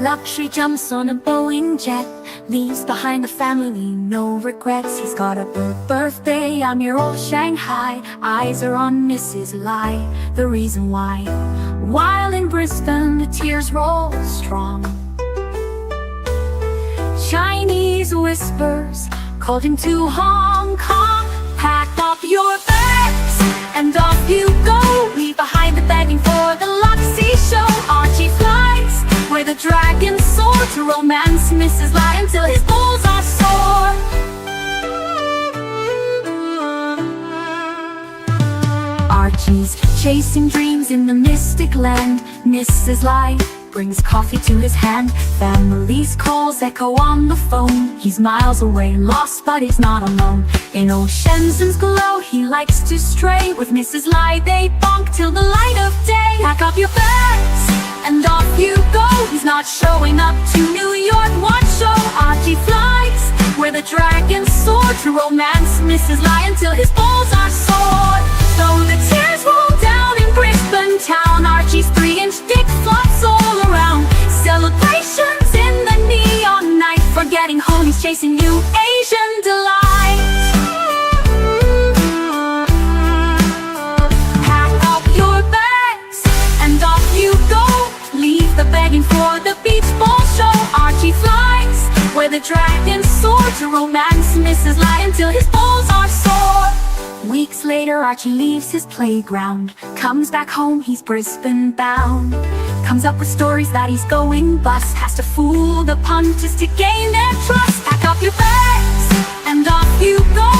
Luxury jumps on a Boeing jet, leaves behind the family, no regrets. He's got a birthday, I'm your old Shanghai. Eyes are on Mrs. Lai, the reason why. While in Brisbane, the tears roll strong. Chinese whispers called him to Hong Kong. Pack up your bags and off you go. Leave behind the begging for the Luxy show. Archie flies where the dragons soar to romance Mrs. Lai until his balls are sore. Archie's chasing dreams in the mystic land. Mrs. Lai brings coffee to his hand. Family's calls echo on the phone. He's miles away, lost, but he's not alone. In old Shenzhen's glow, he likes to stray. With Mrs. Lai, they bonk till the light of day. Pack up your bags and off you go. He's not showing up to New York, watch show. Archie flies where the dragons soar to romance Mrs. Lai until his balls are sore. Though the tears roll down in Brisbane town, Archie's 3-inch dick flops all around. Celebrations in the neon night, forgetting home, he's chasing new Asian delight. Pack up your bags and off you go. Leave the begging for the beach ball show. Archie flies where the dragons soar to romance Mrs. Lai until his balls are sore. Weeks later, Archie leaves his playground. Comes back home, he's Brisbane bound. Comes up with stories that he's going bust. Has to fool the punters to gain their trust. Pack up your bags and off you go.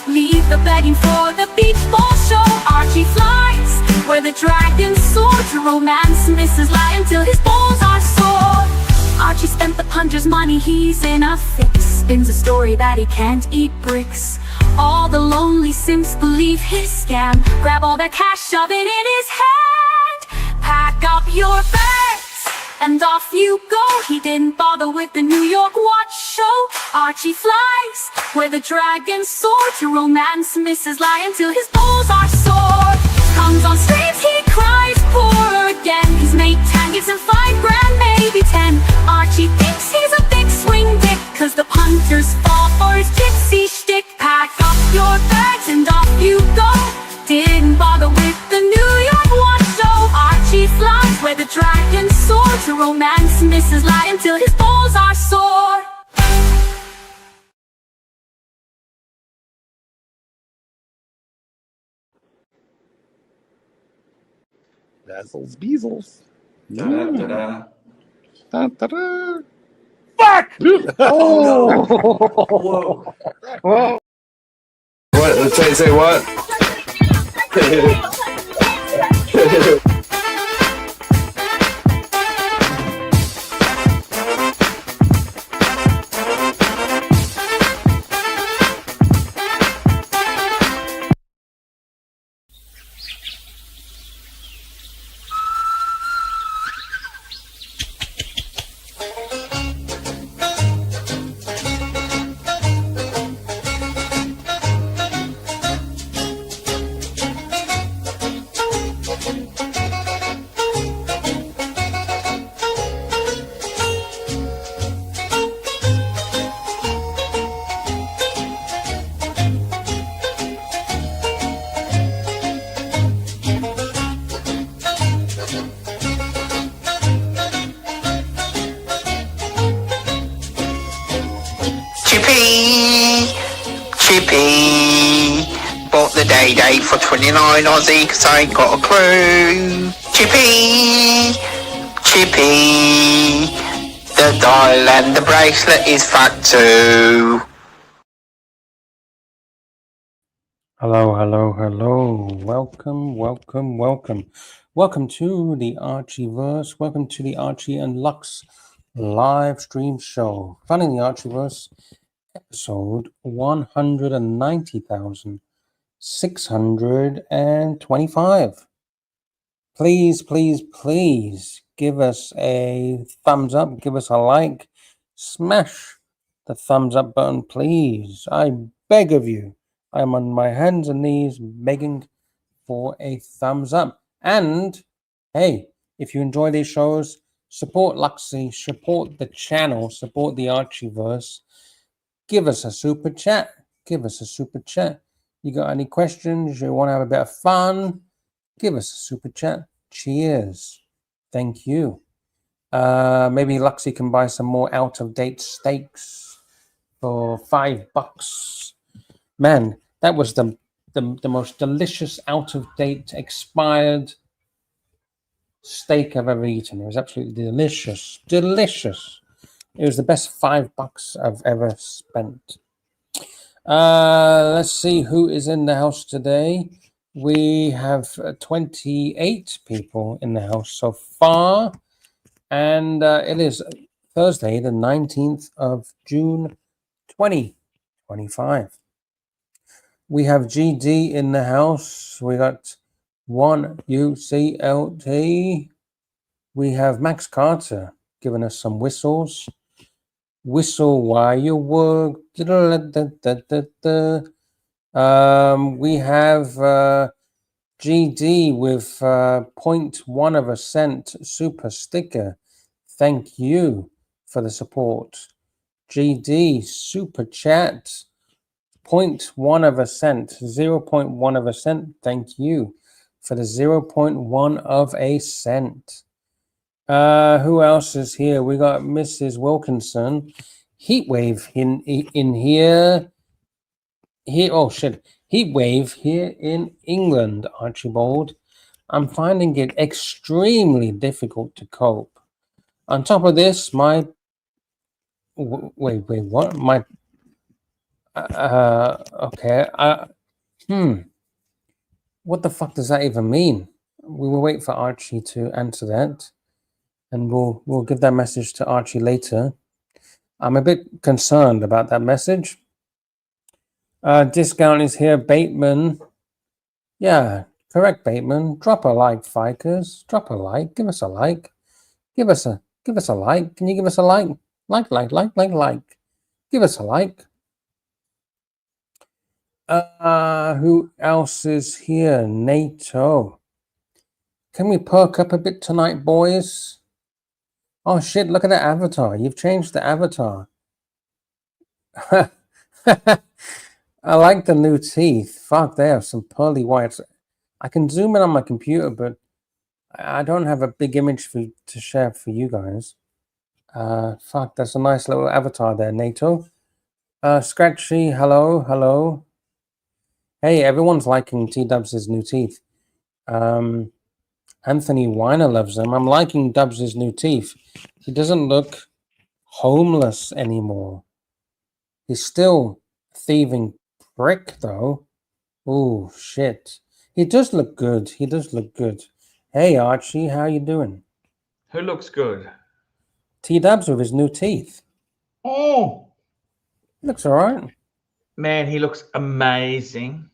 Leave the begging for the beach ball show. Archie flies where the dragons soar to romance Mrs. Lai until his balls are sore. Archie spent the punter's money, he's in a fix. Spins a story that he can't eat bricks. All the lonely simps believe his scam. Grab all their cash, shove it in his hand. Pack up your bags and off you go. He didn't bother with the New York watch show. Archie flies where the dragons soar to romance Mrs. Lai until his balls are sore. Comes on streams, he cries poor again. His mate Tan gives him $5 grand, maybe 10. Archie thinks he's a big swing dick, cause the punters fall for his gypsy shtick. Pack up your bags and off you go. Didn't bother with the New York watch show. Archie flies where the dragons soar to romance Mrs. Lai until his balls are sore. Dazzles Beezles. Da-da-da-da. Da-da-da. Fuck! Oh! Whoa. Whoa. What? Say what? Chippy, bought the day for 29 Aussie cause I ain't got a clue. Chippy, the dial and the bracelet is fat too. Hello. Welcome to the Archieverse. Welcome to the Archie and Lux live stream show. Finding the Archieverse, episode 190,625. Please give us a thumbs up, give us a like, smash the thumbs up button, please. I beg of you. I'm on my hands and knees begging for a thumbs up. And hey, if you enjoy these shows, Support Luxy, support the channel, support the Archieverse. Give us a super chat. Give us a super chat. You got any questions? You want to have a bit of fun? Give us a super chat. Cheers. Thank you. Maybe Luxy can buy some more out-of-date steaks for $5. Man, that was the most delicious out-of-date expired steak I've ever eaten. It was absolutely delicious. Delicious. It was the best $5 I've ever spent. Let's see who is in the house today. We have 28 people in the house so far. And it is Thursday, the 19th of June, 2025. We have GD in the house. We got 1UCLT. We have Max Carter giving us some whistles. Whistle while you work. We have GD with 0.1 of a cent super sticker. Thank you for the support. GD super chat. 0.1 of a cent. 0.1 of a cent. Thank you for the 0.1 of a cent. Who else is here? We got Mrs. Wilkinson. Heatwave in here. Oh shit. Heatwave here in England, Archibald. I'm finding it extremely difficult to cope. On top of this, my wait, what? My okay. What the fuck does that even mean? We will wait for Archie to answer that, and we'll give that message to Archie later. I'm a bit concerned about that message. Discount is here, Bateman. Yeah, correct, Bateman. Drop a like, Fikers. Drop a like. Give us a like. Give us a like. Can you give us a like? Like. Give us a like. Who else is here? NATO. Can we perk up a bit tonight, boys? Oh shit, look at that avatar. You've changed the avatar. I like the new teeth. Fuck, they have some pearly whites. I can zoom in on my computer, but I don't have a big image to share for you guys. Fuck, that's a nice little avatar there, NATO. Scratchy, hello. Hey, everyone's liking T-Dubs' new teeth. Anthony Weiner loves them. I'm liking Dubs' new teeth. He doesn't look homeless anymore. He's still a thieving prick, though. Oh, shit. He does look good. Hey, Archie, how you doing? Who looks good? T-Dubs with his new teeth. Oh, Looks all right. man, he looks amazing.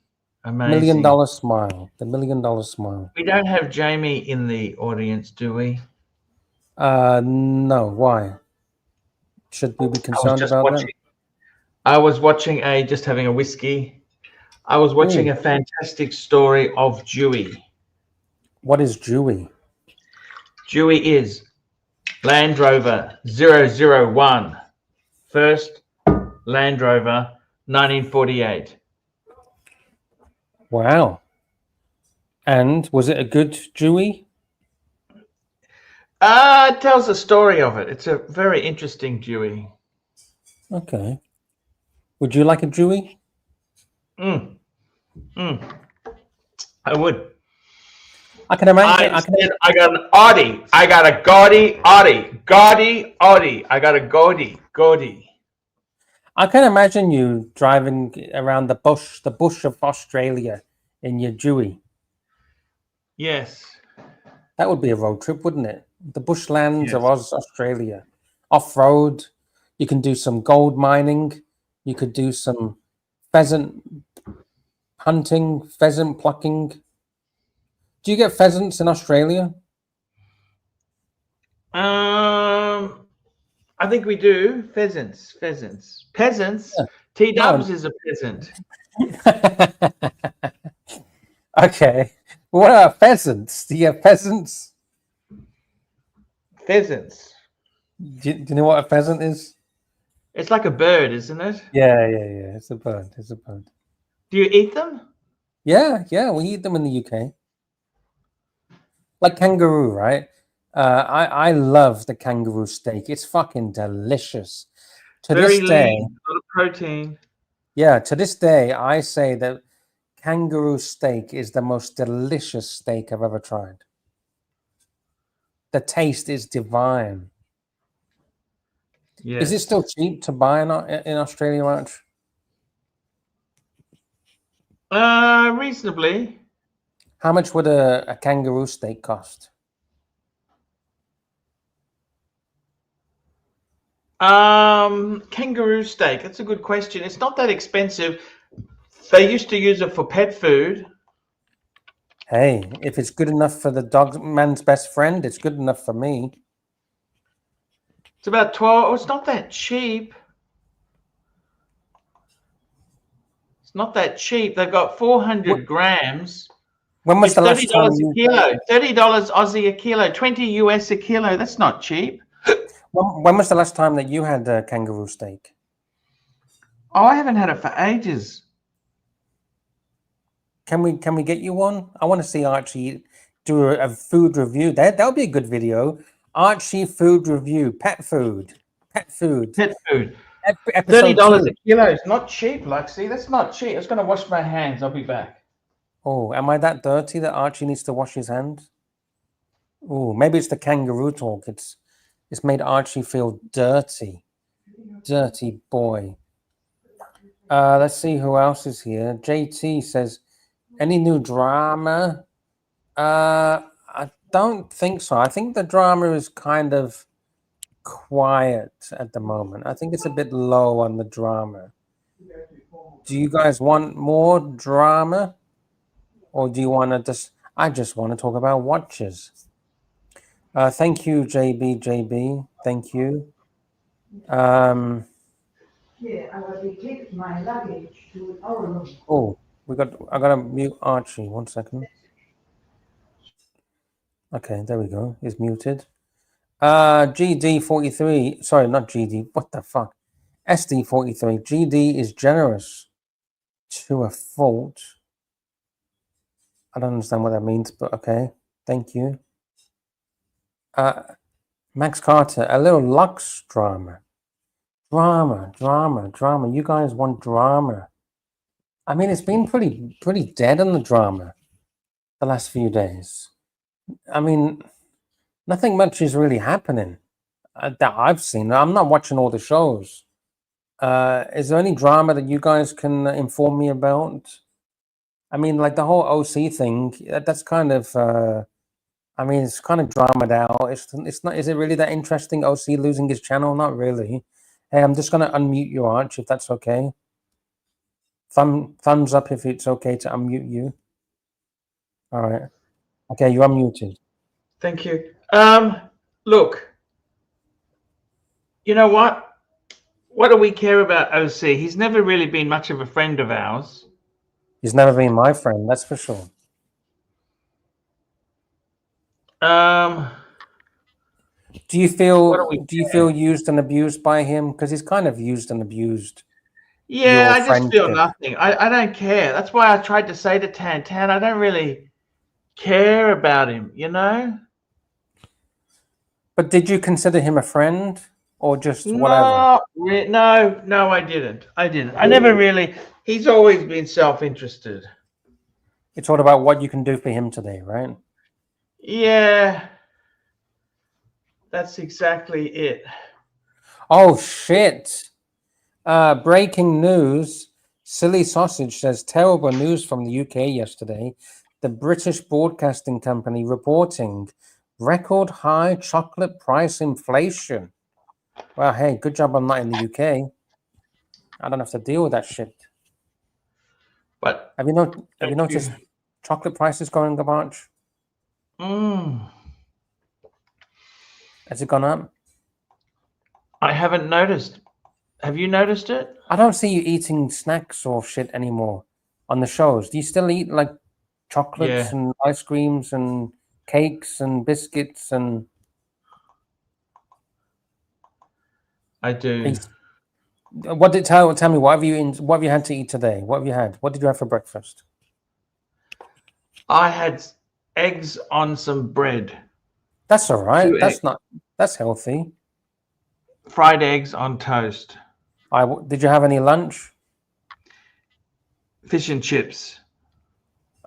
$1 million smile. The $1 million smile. We don't have Jamie in the audience, do we? No. Why? Should we be concerned about that? I was watching just having a whiskey. I was watching a fantastic story of Dewey. What is Dewey? Dewey is Land Rover 001. First Land Rover, 1948. Wow. And was it a good Dewey? It tells the story of it. It's a very interesting Dewey. Okay. Would you like a Dewey? I would. I can imagine. I got an Audi. I got a gaudy Audi. Gaudy Audi. I got a gaudy. I can imagine you driving around the bush of Australia in your Dewey. Yes. That would be a road trip, wouldn't it? The bushlands of Australia. Off-road. You can do some gold mining. You could do some pheasant hunting, pheasant plucking. Do you get pheasants in Australia? I think we do. Pheasants. Yeah. T-Dubs is a peasant. Okay. What are pheasants? Do you have pheasants? Pheasants. Do you know what a pheasant is? It's like a bird, isn't it? Yeah. It's a bird. It's a bird. Do you eat them? Yeah. We eat them in the UK. Like kangaroo, right? I love the kangaroo steak. It's fucking delicious. To Very this day, lean, a lot of protein. yeah, to this day, I say that kangaroo steak is the most delicious steak I've ever tried. The taste is divine. Yes. Is it still cheap to buy in Australia, Arch? Reasonably. How much would a kangaroo steak cost? Kangaroo steak. That's a good question. It's not that expensive. They used to use it for pet food. Hey, if it's good enough for the dog man's best friend, it's good enough for me. It's about 12. Oh, it's not that cheap. It's not that cheap. They've got 400 grams. When was It's the last time $30 a kilo. $30 Aussie a kilo. 20 US a kilo. That's not cheap. when was the last time that you had a kangaroo steak? Oh, I haven't had it for ages. Can we get you one? I want to see Archie do a food review. That would be a good video. Archie food review, pet food. Pet food. Episode $30 2. a kilo is not cheap, Luxie. That's not cheap. I was going to wash my hands. I'll be back. Oh, am I that dirty that Archie needs to wash his hands? Oh, maybe it's the kangaroo talk. It's made Archie feel dirty. Dirty boy. Let's see who else is here. JT says, any new drama? I don't think so. I think the drama is kind of quiet at the moment. I think it's a bit low on the drama. Do you guys want more drama? Or do you want to I just want to talk about watches. Thank you, JB. Thank you. Oh, I gotta mute Archie. 1 second. Okay, there we go. He's muted. GD43. Sorry, not GD. What the fuck? SD43. GD is generous to a fault. I don't understand what that means, but okay. Thank you. Max Carter, a little Lux drama. Drama. You guys want drama. I mean, it's been pretty dead on the drama the last few days. I mean, nothing much is really happening that I've seen. I'm not watching all the shows. Is there any drama that you guys can inform me about? I mean, like the whole OC thing, that's kind of, I mean, it's kind of dramaed out. It's not, is it really that interesting, OC losing his channel? Not really. Hey, I'm just going to unmute you, Arch, if that's okay. Thumbs up if it's okay to unmute you. All right. Okay, you're unmuted. Thank you. Look, you know what? What do we care about OC? He's never really been much of a friend of ours. He's never been my friend, that's for sure. Do you feel used and abused by him? Because he's kind of used and abused. Yeah, I just feel nothing. I don't care. That's why I tried to say to Tan, I don't really care about him, you know? But did you consider him a friend or just whatever? No, I didn't. I never really. He's always been self-interested. It's all about what you can do for him today, right? Yeah. That's exactly it. Oh, shit. Breaking news. Silly Sausage says, terrible news from the UK yesterday. The British Broadcasting Company reporting record high chocolate price inflation. Well, hey, good job I'm not in the UK. I don't have to deal with that shit. But have you noticed chocolate prices going up much? Has it gone up? I haven't noticed. Have you noticed it? I don't see you eating snacks or shit anymore on the shows. Do you still eat like chocolates and ice creams and cakes and biscuits and? I do. Please. What did tell me? What have you had to eat today? What have you had? What did you have for breakfast? I had eggs on some bread. That's all right. 2 eggs. That's healthy. Fried eggs on toast. Did you have any lunch? Fish and chips.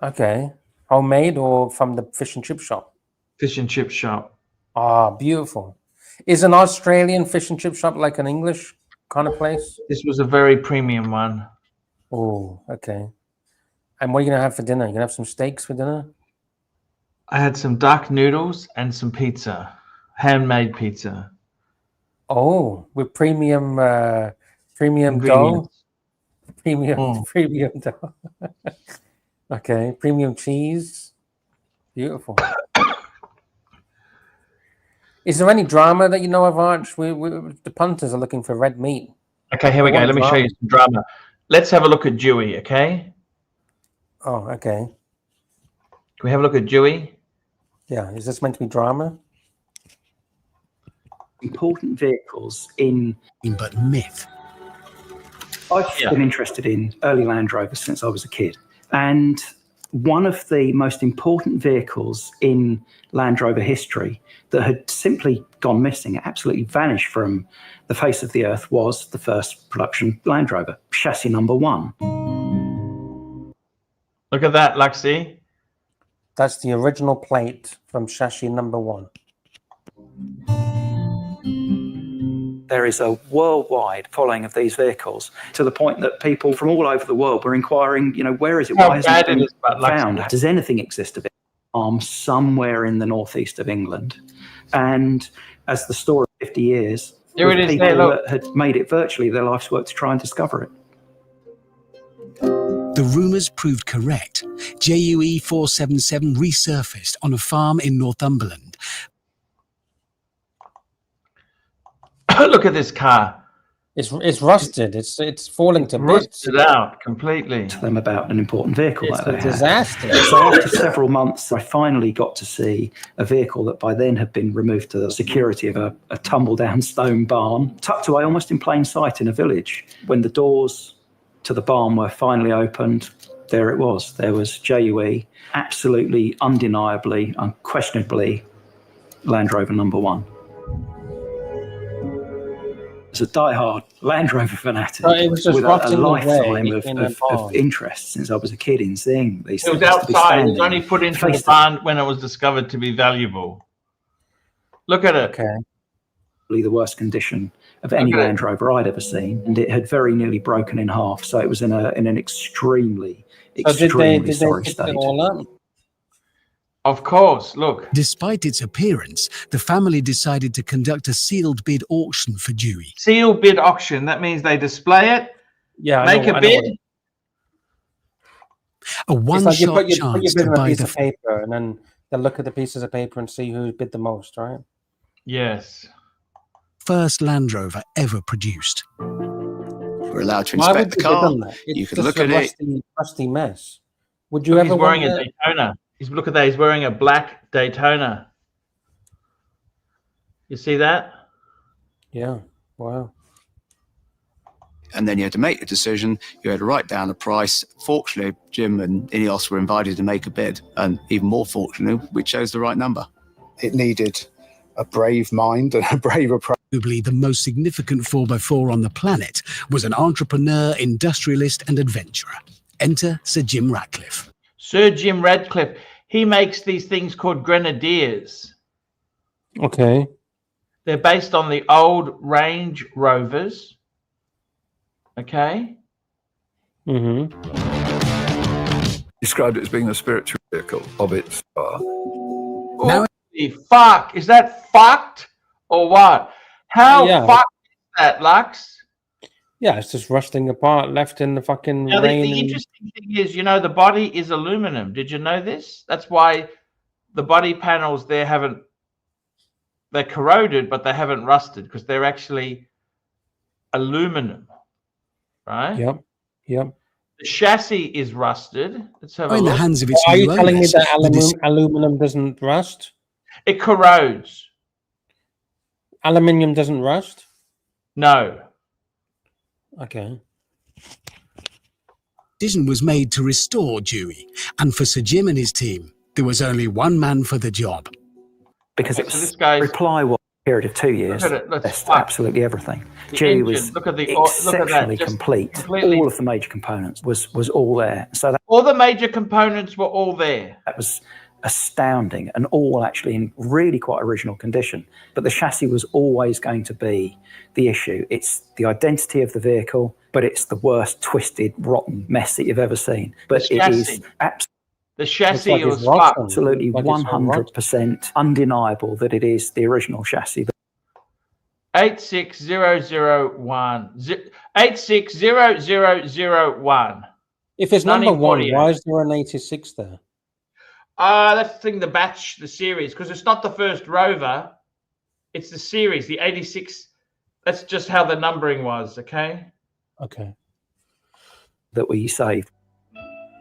Okay. Homemade or from the fish and chip shop? Fish and chip shop. Ah, beautiful. Is an Australian fish and chip shop like an English kind of place? This was a very premium one. Oh, okay. And what are you going to have for dinner? You going to have some steaks for dinner? I had some duck noodles and some pizza. Handmade pizza. Oh, with premium dough? Ingredients. Premium dough. Okay, premium cheese. Beautiful. Is there any drama that you know of, Arch? The punters are looking for red meat. Okay, here we go. Let me show you some drama. Let's have a look at Dewey, okay? Oh, okay. Can we have a look at Dewey? Yeah, is this meant to be drama? Important vehicles in but myth. I've been interested in early Land Rovers since I was a kid. And one of the most important vehicles in Land Rover history that had simply gone missing, absolutely vanished from the face of the earth, was the first production Land Rover, chassis number 1. Look at that, Luxie. That's the original plate from chassis number 1. There is a worldwide following of these vehicles to the point that people from all over the world were inquiring, where is it? Why hasn't it been found? Does anything exist of it? Somewhere in the northeast of England. And as the story of 50 years, there it is, people look. that had made it virtually their life's work to try and discover it. The rumours proved correct. JUE 477 resurfaced on a farm in Northumberland. Look at this car. It's rusted. It's falling to bits. Rusted out completely. To them about an important vehicle It's that a they had. disaster. So after several months, I finally got to see a vehicle that by then had been removed to the security of a tumble-down stone barn, tucked away almost in plain sight in a village. When the doors to the barn were finally opened, there it was. There was JUE, absolutely, undeniably, unquestionably Land Rover number 1. As a diehard Land Rover fanatic, it was just with a lifetime of interest since I was a kid in seeing these It was things. outside. It was only put into the barn when it was discovered to be valuable. Look at it. Okay. The worst condition of any Land Rover I'd ever seen, and it had very nearly broken in half. So it was in an extremely sorry state. It all up? Of course, look. Despite its appearance, the family decided to conduct a sealed bid auction for Dewey. Sealed bid auction. That means they display it, make a bid. A one-shot chance to buy the paper, and then they'll look at the pieces of paper and see who bid the most, right? Yes. First Land Rover ever produced. We're allowed to inspect the car. You can look at it. Rusty mess. Would you ever? He's wearing a Daytona. Look at that. He's wearing a black Daytona. You see that? Yeah. Wow. And then you had to make a decision. You had to write down a price. Fortunately, Jim and Ineos were invited to make a bid. And even more fortunately, we chose the right number. It needed a brave mind and a brave approach. Probably the most significant 4x4 on the planet was an entrepreneur, industrialist and adventurer. Enter Sir Jim Ratcliffe. Sir Jim Ratcliffe. He makes these things called Grenadiers. Okay. They're based on the old Range Rovers. Okay. Mm-hmm. Described it as being a spiritual vehicle of its star. Now, fuck. Is that fucked or what? How fucked is that, Lux? Yeah, it's just rusting apart, left in the fucking rain. The interesting thing is, the body is aluminum. Did you know this? That's why the body panels there they're corroded, but they haven't rusted because they're actually aluminum, right? Yep. The chassis is rusted. Let's have a in look. the hands of its Are you new telling me owners, that aluminum doesn't rust? It corrodes. Aluminium doesn't rust? No. Okay. Decision was made to restore Dewey, and for Sir Jim and his team, there was only one man for the job. Because Okay, it so was this guy's reply was a period of 2 years. Look at it, let's Test fuck. absolutely everything. The Dewey engine, was look at that, exceptionally just complete. completely. All of the major components was all there. So All the major components were all there. that was astounding, and all actually in really quite original condition. But the chassis was always going to be the issue. It's the identity of the vehicle, but it's the worst twisted, rotten mess that you've ever seen. But The it is chassis. absolutely The chassis like it's was rotten. fucked. absolutely Like it's all rotten. 100% undeniable that it is the original chassis. 86001. 86001. If it's number one, 1948. why is there an 86 there? That's the thing, the series, because it's not the first Rover. It's the series, the 86. That's just how the numbering was, okay? Okay. That we saved.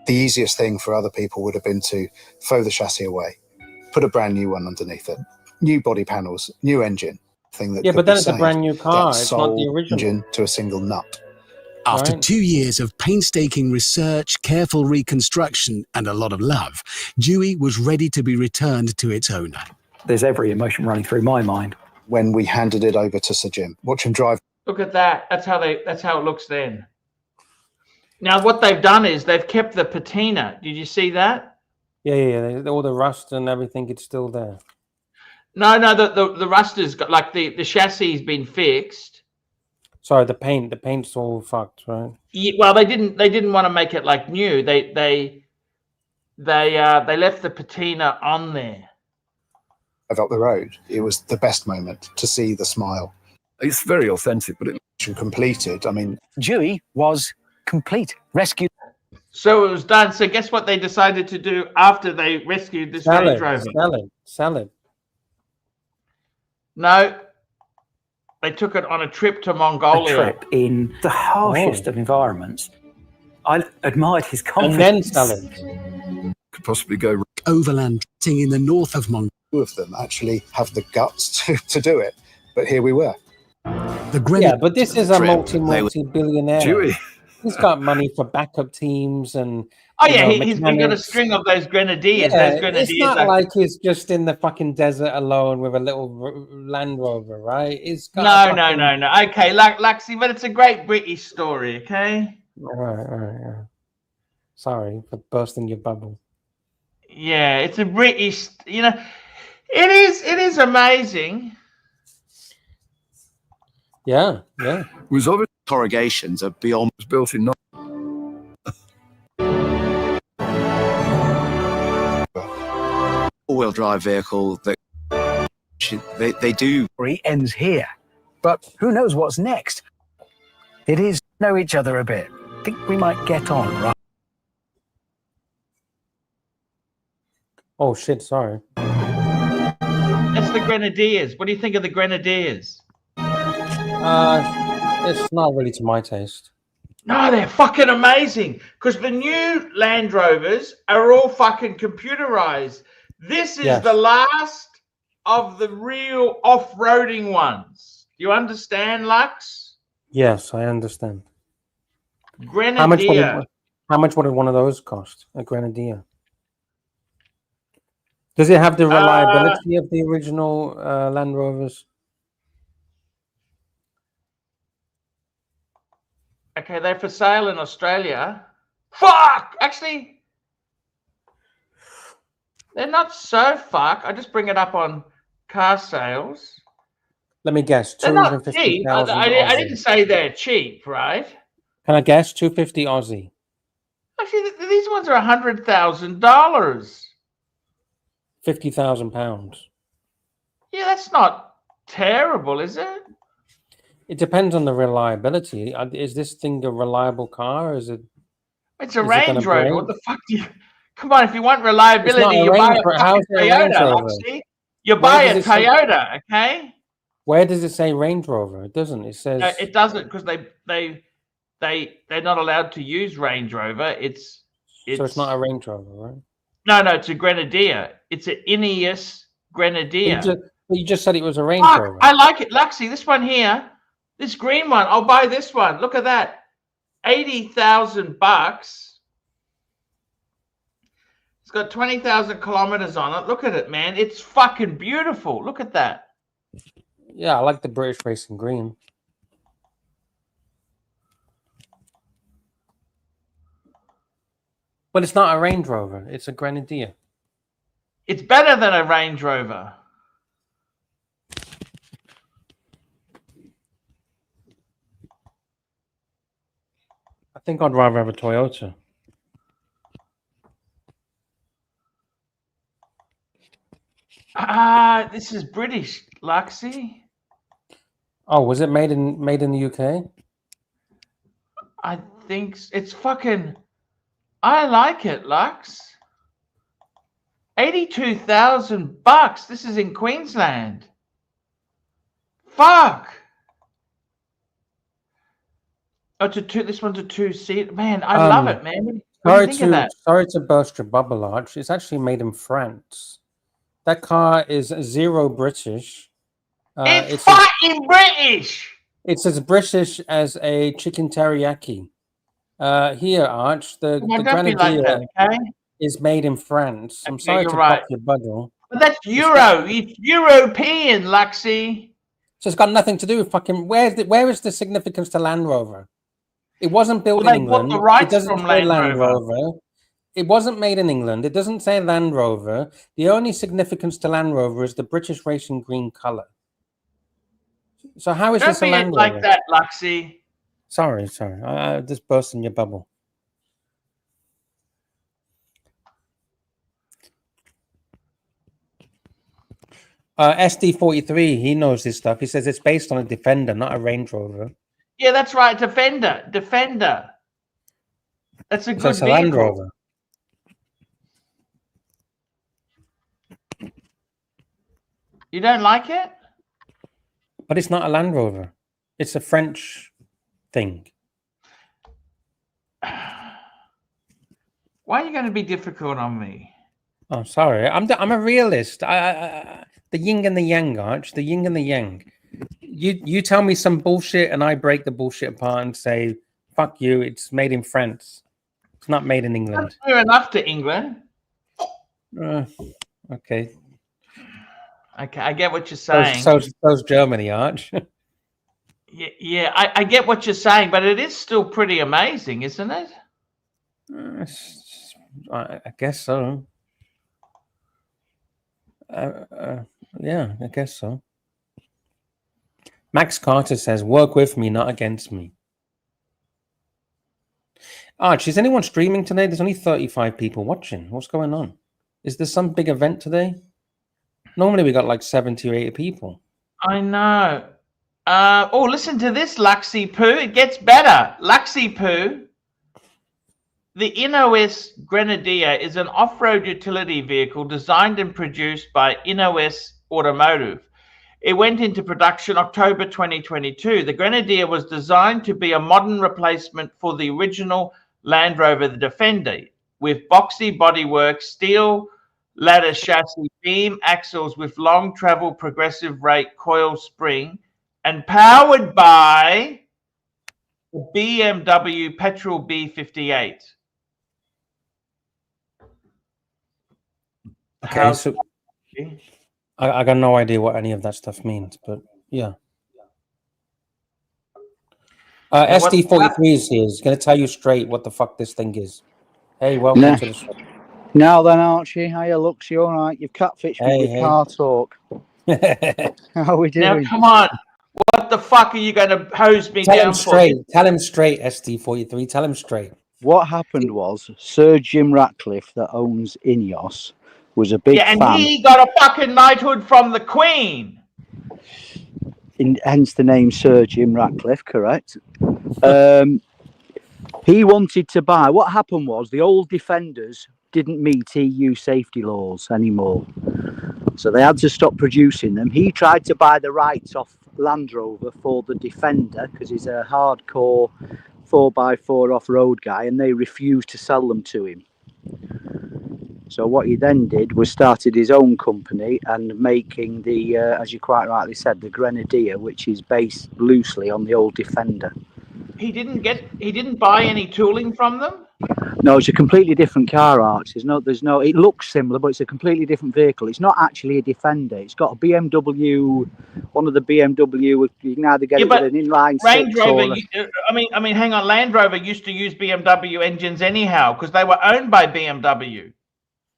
The easiest thing for other people would have been to throw the chassis away, put a brand new one underneath it, new body panels, new engine. Thing that Yeah, could but then be it's a saved. brand new car. That It's not the sole original. engine to a single nut. After Right. 2 years of painstaking research, careful reconstruction, and a lot of love, Dewey was ready to be returned to its owner. There's every emotion running through my mind. When we handed it over to Sir Jim, watch him drive. Look at that. That's how it looks then. Now what they've done is they've kept the patina. Did you see that? Yeah. All the rust and everything, it's still there. No, the rust has got, like, the chassis has been fixed. Sorry, the paint's all fucked, right? Yeah, well, they didn't want to make it like new. They left the patina on there. Up the road, it was the best moment to see the smile. It's very authentic, but it Completed. I mean, Dewey was complete. Rescued. So it was done. So guess what they decided to do after they rescued this Range Rover? Sell it. No, they took it on a trip to A Mongolia. trip in the harshest of environments. I admired his And then confidence. sell it. could possibly go. Overland in the north of Mongolia. two of them actually have the guts to do it. But here we were. The Grenadier. Yeah, but this is a Trip. They were- multi-billionaire. Dewey. He's got money for backup teams and. Oh you yeah, know, he's got a mechanics. string of those Grenadiers. Yeah, those Grenadiers it's not are- like he's just in the fucking desert alone with a little Land Rover, right? It's got No. Okay, Luxy, but it's a great British story. Okay. All right. Sorry for bursting your bubble. Yeah, it's a British. You know, it is amazing. Yeah. Was obviously Corrugations are beyond. built in. All-wheel drive vehicle that they do. Story ends here. But who knows what's next? It is know each other a bit. Think we might get on, right? Oh shit! Sorry. That's the Grenadiers. What do you think of the Grenadiers? It's not really to my taste. No, they're fucking amazing. Because the new Land Rovers are all fucking computerized. This is Yes. the last of the real off-roading ones. Do you understand, Lux? Yes, I understand. Grenadier. How much would one of those cost? A Grenadier. Does it have the reliability of the original Land Rovers? Okay, they're for sale in Australia. Fuck! Actually, they're not so fuck. I just bring it up on car sales. Let me guess. They're not cheap. 250,000 I Aussie. didn't say they're cheap, right? Can I guess? 250 Aussie. Actually, these ones are $100,000. 50,000 pounds. Yeah, that's not terrible, is it? It depends on the reliability. Is this thing a reliable car? Or is it? It's a Is it gonna Range Rover. break? What the fuck do you? Come on, if you want reliability, It's not a you buy Range a Rover. How's fucking it a Range Toyota. Rover? Luxy. You buy a does it say- Toyota, okay? Where does it say Range Rover? It doesn't. It says. No, it doesn't, because they're not allowed to use Range Rover. It's so it's not a Range Rover, right? no, it's a Grenadier. It's an Ineos Grenadier. You just said it was a Range Fuck, Rover. I like it, Luxy. This one here, This green one, I'll buy this one. Look at that. $80,000. It's got 20,000 kilometers on it. Look at it, man. It's fucking beautiful. Look at that. Yeah, I like the British Racing Green. But it's not a Range Rover. It's a Grenadier. It's better than a Range Rover. I think I'd rather have a Toyota. This is British, Luxy. Oh, was it made in the UK? I think it's fucking. I like it, Lux. $82,000. This is in Queensland. Fuck. Oh, this one's a 2-seat. Man, I love it, man. What do you think of that? Sorry to burst your bubble, Arch. It's actually made in France. That car is zero British. It's fucking British. It's as British as a chicken teriyaki. Here, Arch, the Grenadier is made in France. I'm sorry to pop your bubble. But that's Euro. It's European, Luxy. So it's got nothing to do with fucking. Where is the significance to Land Rover? It wasn't built in England. It doesn't say Land Rover. It wasn't made in England. It doesn't say Land Rover. The only significance to Land Rover is the British Racing Green color. So how is this a Land Rover? Like that, Luxy. Sorry. I just burst in your bubble. SD43, he knows this stuff. He says it's based on a Defender, not a Range Rover. Yeah, that's right. Defender. That's a good vehicle. Land Rover. You don't like it? But it's not a Land Rover. It's a French thing. Why are you going to be difficult on me? Oh, sorry. I'm a realist. The yin and the yang, Arch. The yin and the yang. You tell me some bullshit, and I break the bullshit apart and say, "Fuck you! It's made in France. It's not made in England." That's fair enough to England. Okay. Okay, I get what you're saying. So's Germany, Arch. Yeah, I get what you're saying, but it is still pretty amazing, isn't it? I guess so. Yeah, I guess so. Max Carter says, "Work with me, not against me." Arch, is anyone streaming today? There's only 35 people watching. What's going on? Is there some big event today? Normally we got like 70 or 80 people. I know. Oh, listen to this, Luxy Poo. It gets better. Luxy Poo. The InOS Grenadier is an off-road utility vehicle designed and produced by InOS Automotive. It went into production October 2022. The Grenadier was designed to be a modern replacement for the original Land Rover, the Defender, with boxy bodywork, steel ladder chassis, beam axles with long travel progressive rate coil spring, and powered by the BMW Petrol B58. Okay, so I got no idea what any of that stuff means, but yeah. SD43 is here. He's going to tell you straight what the fuck this thing is. Hey, welcome to the show. Now then, Archie, how you look? You all right? You've catfished me with car talk. How are we doing? Now, come on. What the fuck are you going to hose me down for? Tell him straight, SD43. Tell him straight. What happened was Sir Jim Ratcliffe, that owns INEOS, was a big fan. And he got a fucking knighthood from the Queen. Hence the name Sir Jim Ratcliffe, correct? He wanted to buy. What happened was the old Defenders didn't meet EU safety laws anymore, so they had to stop producing them. He tried to buy the rights off Land Rover for the Defender because he's a hardcore 4x4 off-road guy, and they refused to sell them to him. So what he then did was started his own company and making the, as you quite rightly said, the Grenadier, which is based loosely on the old Defender. He didn't buy any tooling from them? No, it's a completely different car, Arch. There's no. It looks similar, but it's a completely different vehicle. It's not actually a Defender. It's got a BMW, one of the BMW. You can either get it with an inline Range six Rover. or I mean, hang on. Land Rover used to use BMW engines anyhow because they were owned by BMW.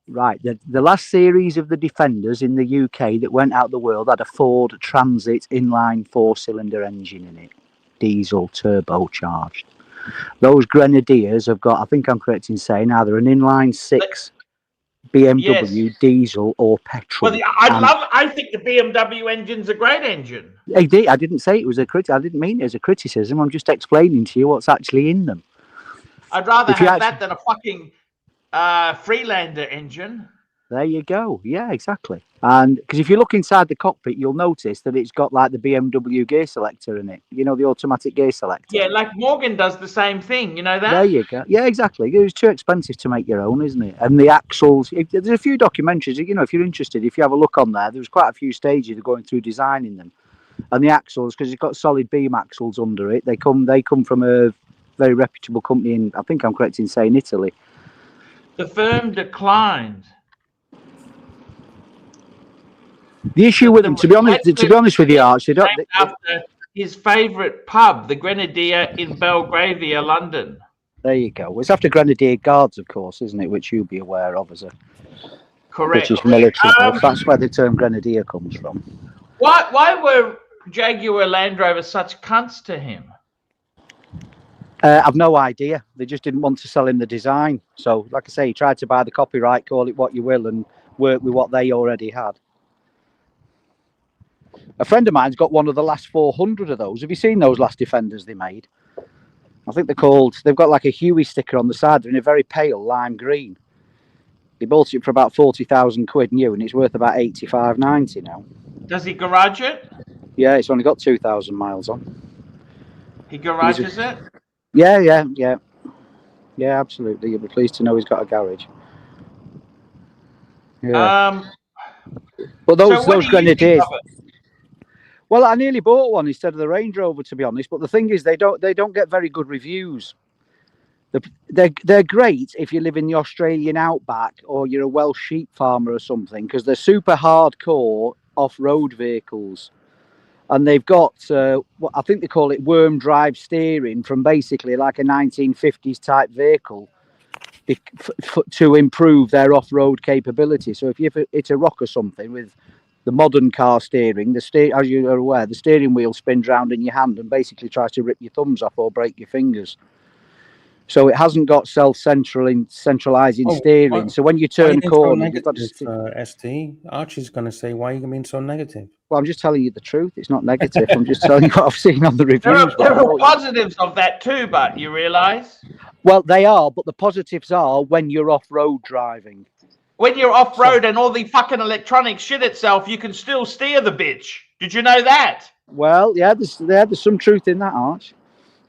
Right. The last series of the Defenders in the UK that went out the world had a Ford Transit inline 4-cylinder engine in it, diesel turbocharged. Those Grenadiers have got, I think I'm correct in saying, either an inline 6 BMW diesel or petrol. Well, I think the BMW engine's a great engine. I didn't say it was a I didn't mean it as a criticism. I'm just explaining to you what's actually in them. I'd rather have that than a fucking Freelander engine. There you go. Yeah, exactly. And because if you look inside the cockpit, you'll notice that it's got like the BMW gear selector in it. You know, the automatic gear selector. Yeah, like Morgan does the same thing. You know that? There you go. Yeah, exactly. It was too expensive to make your own, isn't it? And the axles. There's a few documentaries. You know, if you're interested, if you have a look on there, there's quite a few stages of going through designing them. And the axles, because it's got solid beam axles under it, they come from a very reputable company in, I think I'm correct in saying, Italy. The firm declined. The issue with them, to be honest with you, Arch, they don't. After his favourite pub, the Grenadier in Belgravia, London. There you go. Well, it's after Grenadier Guards, of course, isn't it? Which you'll be aware of as a British military. That's where the term Grenadier comes from. Why were Jaguar Land Rover such cunts to him? I've no idea. They just didn't want to sell him the design. So, like I say, he tried to buy the copyright, call it what you will, and work with what they already had. A friend of mine's got one of the last 400 of those. Have you seen those last Defenders they made? I think they've got like a Huey sticker on the side. They're in a very pale lime green. He bought it for about 40,000 quid new, and it's worth about 85-90 now. Does he garage it? Yeah, it's only got 2,000 miles on. He garages it? Yeah, absolutely. You'll be pleased to know he's got a garage. Yeah. But those Grenadiers. Well, I nearly bought one instead of the Range Rover, to be honest. But the thing is, they don't get very good reviews. They're great if you live in the Australian outback or you're a Welsh sheep farmer or something, because they're super hardcore off-road vehicles. And they've got, what I think they call it worm drive steering, from basically like a 1950s type vehicle to improve their off-road capability. So if you hit a rock or something with the modern car steering, as you are aware, the steering wheel spins round in your hand and basically tries to rip your thumbs off or break your fingers. So it hasn't got centralizing steering. So when you turn corners, you've got to... ST, Archie's going to say, why are you being so negative? Well, I'm just telling you the truth. It's not negative. I'm just telling you what I've seen on the reviews. There are positives of that too, but you realise? Well, they are, but the positives are when you're off-road driving. When you're off-road and all the fucking electronics shit itself, you can still steer the bitch. Did you know that? Well, yeah, there's some truth in that, Arch.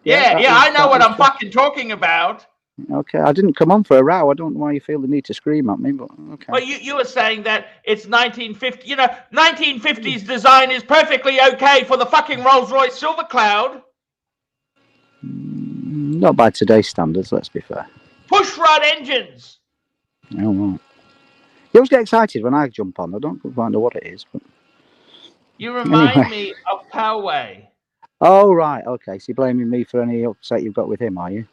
Yeah, I know what I'm fucking talking about. Okay, I didn't come on for a row. I don't know why you feel the need to scream at me, but okay. Well, you were saying that it's 1950. You know, 1950s design is perfectly okay for the fucking Rolls-Royce Silver Cloud. Not by today's standards, let's be fair. Pushrod engines. Oh, right. You always get excited when I jump on. I don't quite know what it is, but you remind me of Poway. Oh, right. Okay, so you're blaming me for any upset you've got with him, are you?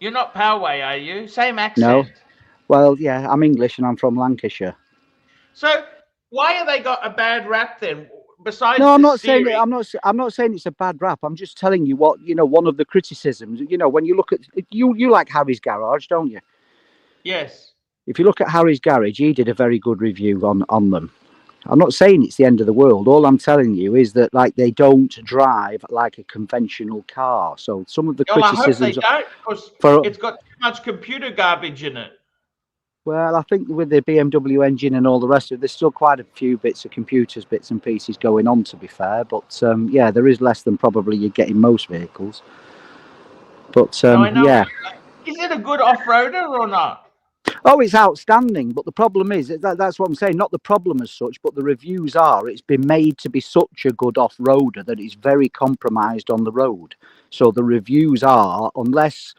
You're not Poway, are you? Same accent. No. Well, yeah, I'm English and I'm from Lancashire. So why have they got a bad rap then? Besides, no, I'm not saying I'm not saying it's a bad rap. I'm just telling you what one of the criticisms. When you look at you like Harry's Garage, don't you? Yes. If you look at Harry's Garage, he did a very good review on them. I'm not saying it's the end of the world. All I'm telling you is that they don't drive like a conventional car. So some of the criticisms. I hope they don't, because it's got too much computer garbage in it. Well, I think with the BMW engine and all the rest of it, there's still quite a few bits and pieces going on, to be fair. But yeah, there is less than probably you get in most vehicles. But yeah. Is it a good off-roader or not? Oh, it's outstanding, but the problem is that's what I'm saying. Not the problem as such, but the reviews are it's been made to be such a good off-roader that it's very compromised on the road. So the reviews are, unless,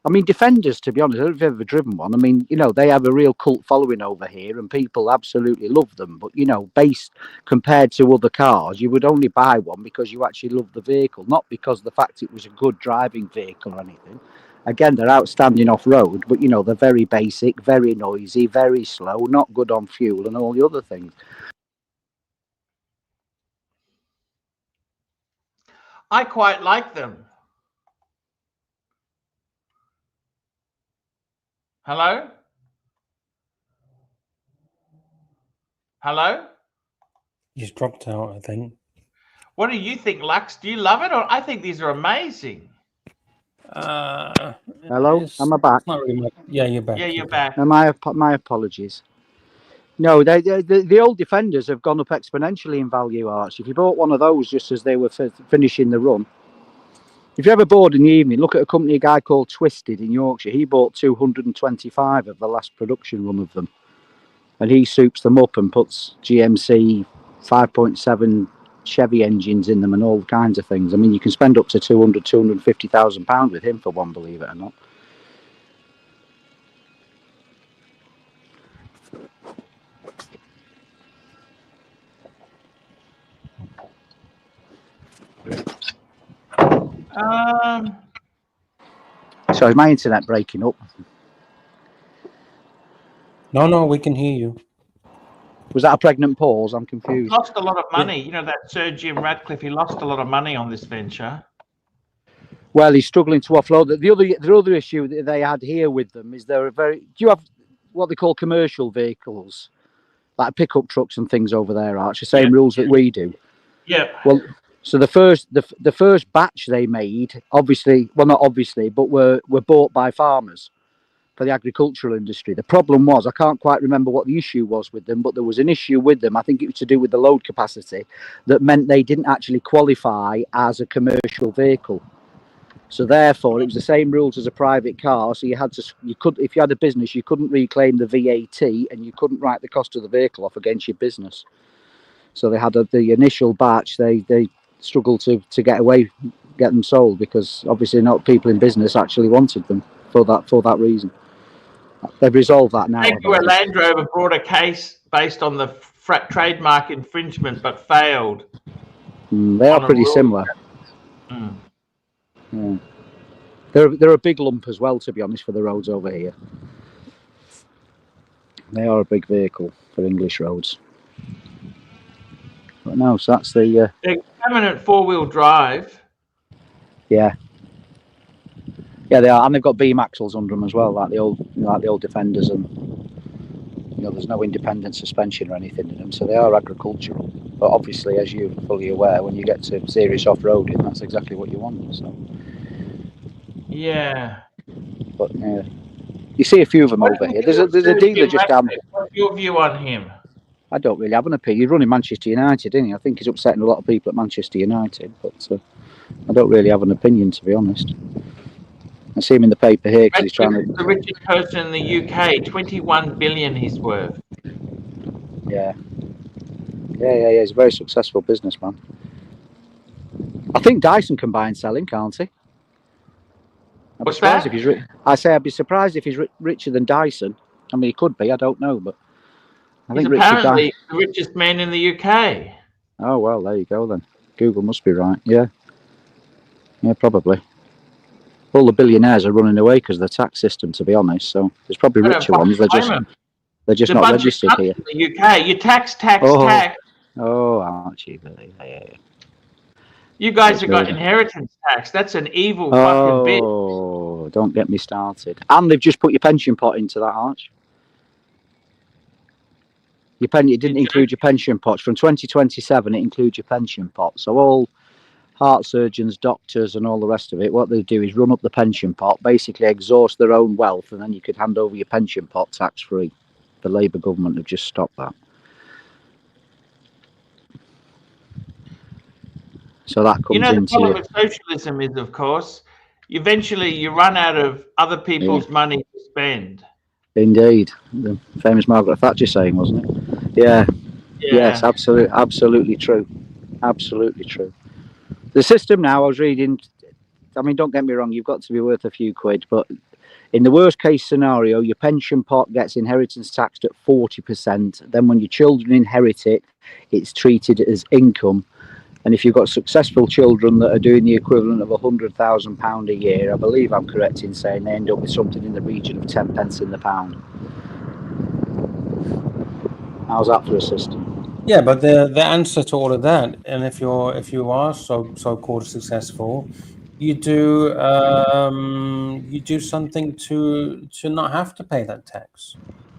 I mean, Defenders, to be honest, I don't know if you've ever driven one. I mean, you know, they have a real cult following over here, and people absolutely love them. But you know, based compared to other cars, you would only buy one because you actually love the vehicle, not because of the fact it was a good driving vehicle or anything. Again, they're outstanding off-road, but, you know, they're very basic, very noisy, very slow, not good on fuel and all the other things. I quite like them. Hello? Hello? He's dropped out, I think. What do you think, Lux? Do you love it? Or I think these are amazing. Hello, am I back? Really yeah, you're back. Yeah, you're back. No, my apologies. No, the old Defenders have gone up exponentially in value, Arch. If you bought one of those just as they were finishing the run, if you're ever bored in the evening, look at a guy called Twisted in Yorkshire. He bought 225 of the last production run of them, and he soups them up and puts GMC 5.7 Chevy engines in them and all kinds of things. I mean, you can spend up to £250,000 with him for one, believe it or not. So is my internet breaking up? No, we can hear you. Was that a pregnant pause? I'm confused. He lost a lot of money. You know, that Sir Jim Ratcliffe, he lost a lot of money on this venture. Well, he's struggling to offload. The other issue that they had here with them is do you have what they call commercial vehicles, like pickup trucks and things over there, Arch? The same rules that we do. Yeah. Well, so the first batch they made, obviously, well, not obviously, but were bought by farmers for the agricultural industry. The problem was, I can't quite remember what the issue was with them, but there was an issue with them. I think it was to do with the load capacity that meant they didn't actually qualify as a commercial vehicle. So therefore, it was the same rules as a private car. So if you had a business, you couldn't reclaim the VAT, and you couldn't write the cost of the vehicle off against your business. So they had the initial batch. They struggled to get them sold, because obviously not people in business actually wanted them for that reason. They've resolved that now. Jaguar Land Rover brought a case based on the trademark infringement, but failed. They are pretty similar. Yeah. They're a big lump as well, to be honest, for the roads over here. They are a big vehicle for English roads. But no, so that's the... They're permanent four-wheel drive. Yeah. Yeah, they are, and they've got beam axles under them as well, like the old Defenders, and you know, there's no independent suspension or anything in them, so they are agricultural. But obviously, as you're fully aware, when you get to serious off-roading, that's exactly what you want. So. Yeah. But you see a few of them over here. There's a dealer just down. What's your view on him? I don't really have an opinion. He's running Manchester United, isn't he? I think he's upsetting a lot of people at Manchester United, but I don't really have an opinion, to be honest. I see him in the paper here because he's trying to... The richest person in the UK, 21 billion he's worth. Yeah. He's a very successful businessman. I think Dyson can buy and sell him, can't he? What's that? I say I'd be surprised if he's richer than Dyson. I mean, he could be, I don't know, but... He's apparently the richest man in the UK. Oh, well, there you go then. Google must be right, yeah. Yeah, probably. All the billionaires are running away because of the tax system, to be honest. So there's probably richer ones. They're just not registered here. In the UK, you tax. Oh, Archie, yeah. You guys have got inheritance tax. That's an evil fucking bit. Oh, don't get me started. And they've just put your pension pot into that, Arch. It didn't include your pension pots. From 2027, it includes your pension pot. So all heart surgeons, doctors, and all the rest of it, what they do is run up the pension pot, basically exhaust their own wealth, and then you could hand over your pension pot tax-free. The Labour government have just stopped that. So that comes into... The problem with socialism is, of course, eventually you run out of other people's money to spend. Indeed. The famous Margaret Thatcher saying, wasn't it? Yeah. Yes, absolutely true. Absolutely true. The system now, I was reading, I mean, don't get me wrong, you've got to be worth a few quid, but in the worst case scenario, your pension pot gets inheritance taxed at 40%. Then when your children inherit it, it's treated as income. And if you've got successful children that are doing the equivalent of £100,000 a year, I believe I'm correct in saying they end up with something in the region of 10 pence in the pound. How's that for a system? Yeah, but the answer to all of that, and if you are so-called successful, you do something to not have to pay that tax.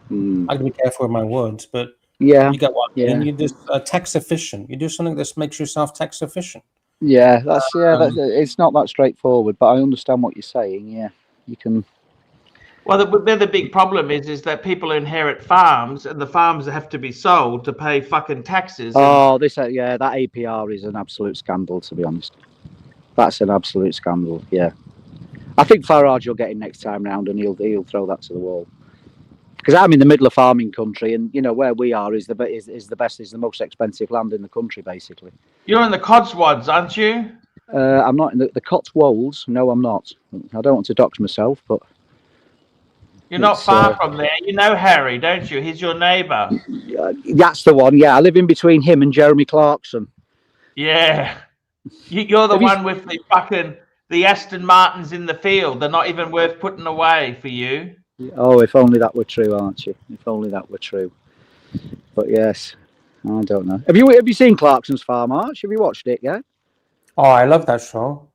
I can be careful with my words, but yeah, you get what I mean. yeah. You just tax efficient. You do something that makes yourself tax efficient. Yeah, that's it's not that straightforward, but I understand what you're saying. Yeah, you can. Well, the big problem is that people inherit farms, and the farms have to be sold to pay fucking taxes. Oh, that APR is an absolute scandal, to be honest. That's an absolute scandal. Yeah, I think Farage will get in next time round, and he'll throw that to the wall. Because I'm in the middle of farming country, and you know where we are is the most expensive land in the country, basically. You're in the Cotswolds, aren't you? I'm not in the Cotswolds. No, I'm not. I don't want to dox myself, but you're not far from there. You know Harry, don't you? He's your neighbour. That's the one. Yeah, I live in between him and Jeremy Clarkson. Yeah, you're the one with the Aston Martins in the field. They're not even worth putting away for you. Oh, if only that were true, Archie. If only that were true. But yes, I don't know. Have you seen Clarkson's Farm, Arch? Have you watched it? Yeah. Oh, I love that show.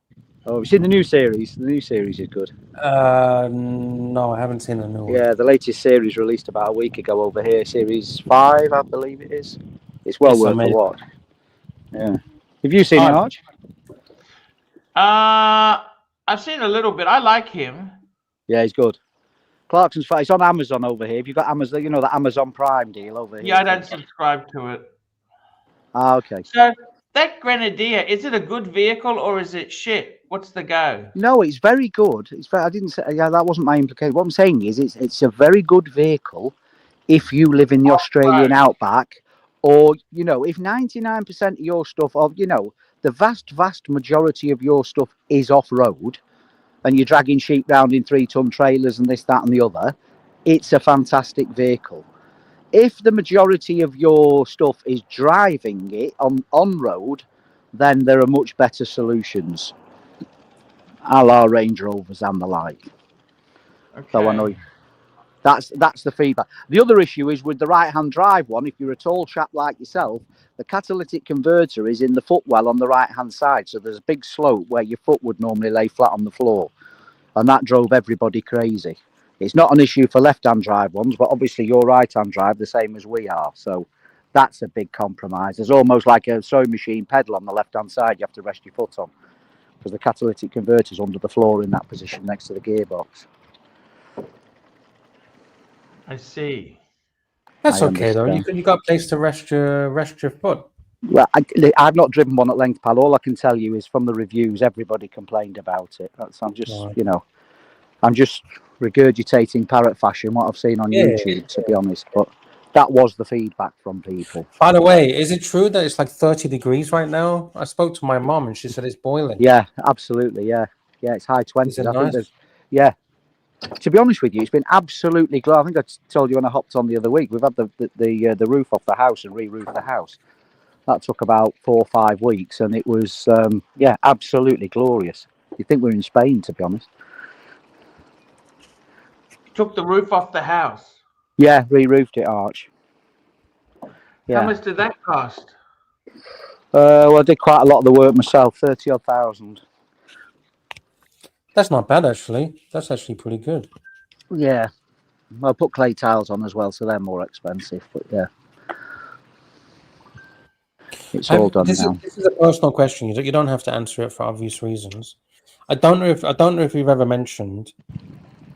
Oh, have you seen the new series? The new series is good. No, I haven't seen the new one. Yeah, the latest series released about a week ago over here. Series 5, I believe it is. It's well worth a watch. Yeah. Have you seen it, Arch? I've seen a little bit. I like him. Yeah, he's good. Clarkson's Farm. It's on Amazon over here. If you've got Amazon, you know the Amazon Prime deal over here. Yeah, I don't subscribe to it. Ah, okay. So that Grenadier, is it a good vehicle or is it shit? What's the go? No, it's very good. I didn't say. Yeah, that wasn't my implication. What I'm saying is, it's a very good vehicle if you live in the Australian outback, or you know, if 99% of your stuff, the vast majority of your stuff is off road, and you're dragging sheep round in 3-ton trailers and this, that, and the other, it's a fantastic vehicle. If the majority of your stuff is driving it on road, then there are much better solutions, a la Range Rovers and the like. Okay. So I know that's the feedback. The other issue is with the right-hand drive one. If you're a tall chap like yourself, the catalytic converter is in the footwell on the right-hand side, so there's a big slope where your foot would normally lay flat on the floor, and that drove everybody crazy. It's not an issue for left-hand drive ones, but obviously your right-hand drive the same as we are, so that's a big compromise. There's almost like a sewing machine pedal on the left-hand side you have to rest your foot on, because the catalytic converter's under the floor in that position next to the gearbox. I see. That's okay though. You got a place to rest your foot. Well, I've not driven one at length, pal. All I can tell you is from the reviews, everybody complained about it. I'm just regurgitating parrot fashion what I've seen on YouTube, to be honest. But that was the feedback from people. By the way, is it true that it's like 30 degrees right now? I spoke to my mom and she said it's boiling. Yeah, absolutely. Yeah, it's high 20s. I think there's, yeah. To be honest with you, it's been absolutely glorious. I think I told you when I hopped on the other week. We've had the roof off the house and re-roofed the house. That took about 4 or 5 weeks, and it was absolutely glorious. You'd think we're in Spain, to be honest. Took the roof off the house. Yeah, re-roofed it, Arch. Yeah. How much did that cost? Well, I did quite a lot of the work myself, 30-odd thousand. That's not bad, actually. That's actually pretty good. Yeah. Well, I put clay tiles on as well, so they're more expensive. But yeah, it's all done now. This is a personal question. You don't have to answer it for obvious reasons. I don't know if we've ever mentioned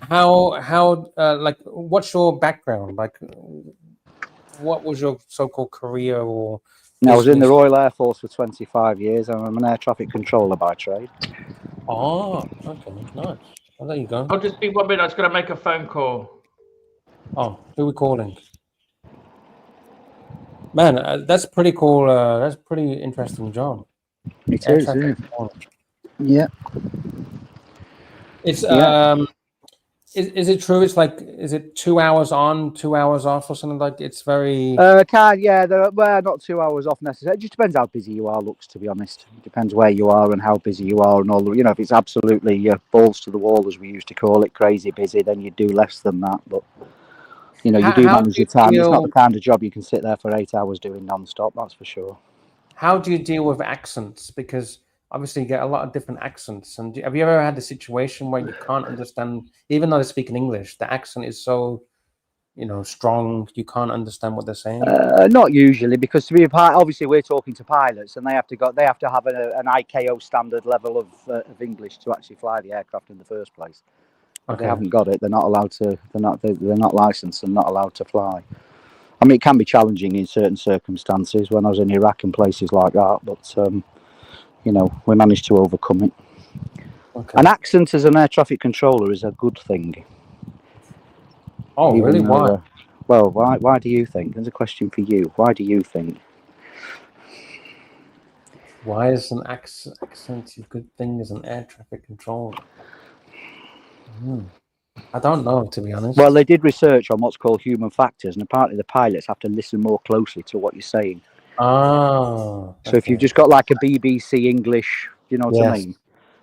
how like what's your background? Like, what was your so-called career or? I was in the Royal Air Force for 25 years. I'm an air traffic controller by trade. Oh, okay, nice. Well, there you go. I'll just be 1 minute. I was going to make a phone call. Oh, who are we calling? Man, that's pretty cool. That's pretty interesting job. It Air is, traffic yeah. control. Yeah. It's Yeah. is it true? It's like, is it 2 hours on, 2 hours off, or something like? It's very. Yeah, well, not 2 hours off necessarily. It just depends how busy you are, Lux, to be honest. It depends where you are and how busy you are and all the, if it's absolutely balls to the wall, as we used to call it, crazy busy, then you do less than that. But, you do How do manage you your time. It's not deal? the kind of job you can sit there for 8 hours doing non-stop, that's for sure. How do you deal with accents? Because obviously you get a lot of different accents. And have you ever had a situation where you can't understand, even though they're speaking English, the accent is so, strong, you can't understand what they're saying? Not usually, because to be a pilot, obviously we're talking to pilots, and they have to have an ICAO standard level of English to actually fly the aircraft in the first place. If they Okay. haven't got it, they're not allowed to. They're not licensed and not allowed to fly. I mean, it can be challenging in certain circumstances when I was in Iraq and places like that, but we managed to overcome it. Okay. An accent as an air traffic controller is a good thing. Oh, Even really? though, Why? why do you think? There's a question for you. Why do you think? Why is an accent a good thing as an air traffic controller? I don't know, to be honest. Well, they did research on what's called human factors, and apparently the pilots have to listen more closely to what you're saying. Ah. So if you've just got like a BBC English, you know what I mean?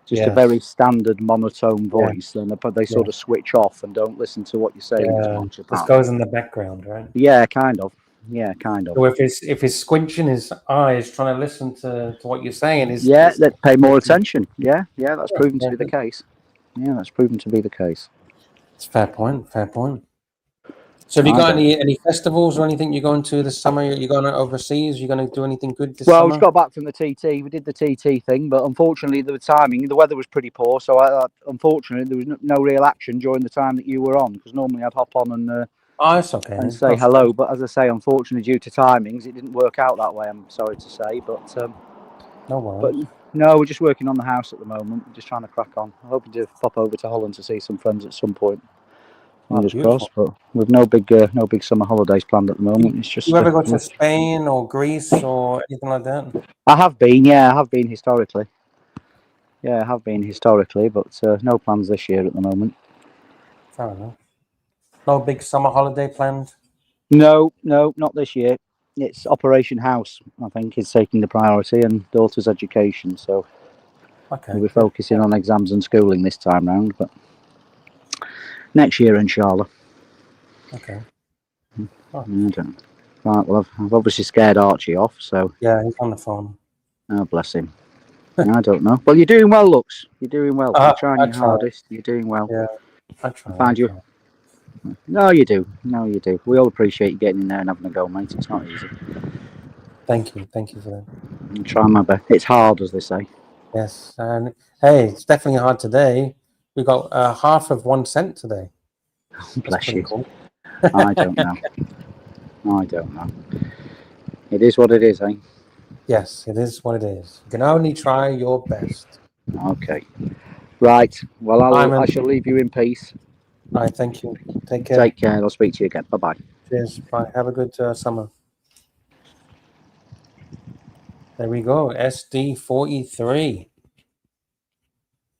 Just a very standard monotone voice, then they sort of switch off and don't listen to what you're saying as much. This goes in the background, right? Yeah, kind of. Yeah, kind of. So if he's squinching his eyes, trying to listen to what you're saying, is they pay more attention. Yeah, that's proven to be the case. Yeah, that's proven to be the case. It's fair point. Fair point. So have you got any festivals or anything you're going to this summer? You're going overseas? You're going to do anything good this summer? Well, we just got back from the TT. We did the TT thing, but unfortunately the timing, the weather was pretty poor. So unfortunately there was no real action during the time that you were on, because normally I'd hop on and it's okay. And say hello. But as I say, unfortunately due to timings, it didn't work out that way. I'm sorry to say, but no worries. But no, we're just working on the house at the moment. We're just trying to crack on. I'm hoping to pop over to Holland to see some friends at some point. Fingers crossed, but we've no big summer holidays planned at the moment. It's just. You ever go to Spain or Greece or anything like that? I have been, I have been historically. Yeah, I have been historically, but no plans this year at the moment. Fair enough. No big summer holiday planned? No, not this year. It's Operation House, I think, is taking the priority, and daughter's education. So we'll be focusing on exams and schooling this time round, but next year, inshallah. Okay. I don't. Right, well, I've obviously scared Archie off, so. Yeah, he's on the phone. Oh, bless him. I don't know. Well, you're doing well, Lux. You're doing well. You're trying your hardest. You're doing well. Yeah, I try. I find you. No, you do. We all appreciate you getting in there and having a go, mate. It's not easy. Thank you for that. I'm trying my best. It's hard, as they say. Yes, and hey, it's definitely hard today. We got half of 1 cent today. Bless you. Cool. I don't know. It is what it is, eh? Yes, it is what it is. You can only try your best. Okay. Right. Well, I shall leave you in peace. All right. Thank you. Take care. Take care. I'll speak to you again. Bye-bye. Cheers. Bye. Have a good summer. There we go. SD43.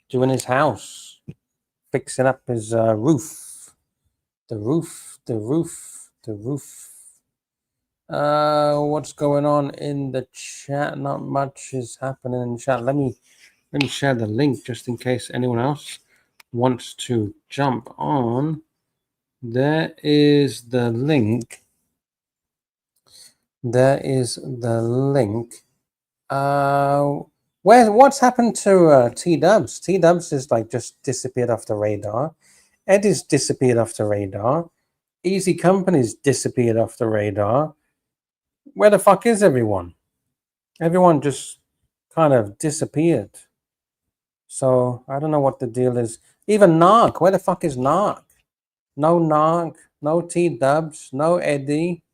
Doing his house. Fixing up his roof. The roof. What's going on in the chat? Not much is happening in the chat. Let me share the link just in case anyone else wants to jump on. There is the link. What's happened to T-Dubs? T-Dubs is like just disappeared off the radar. Eddie's disappeared off the radar. Easy Company's disappeared off the radar. Where the fuck is everyone? Everyone just kind of disappeared. So I don't know what the deal is. Even Narc, where the fuck is Narc? No Narc, no T-Dubs, no Eddie.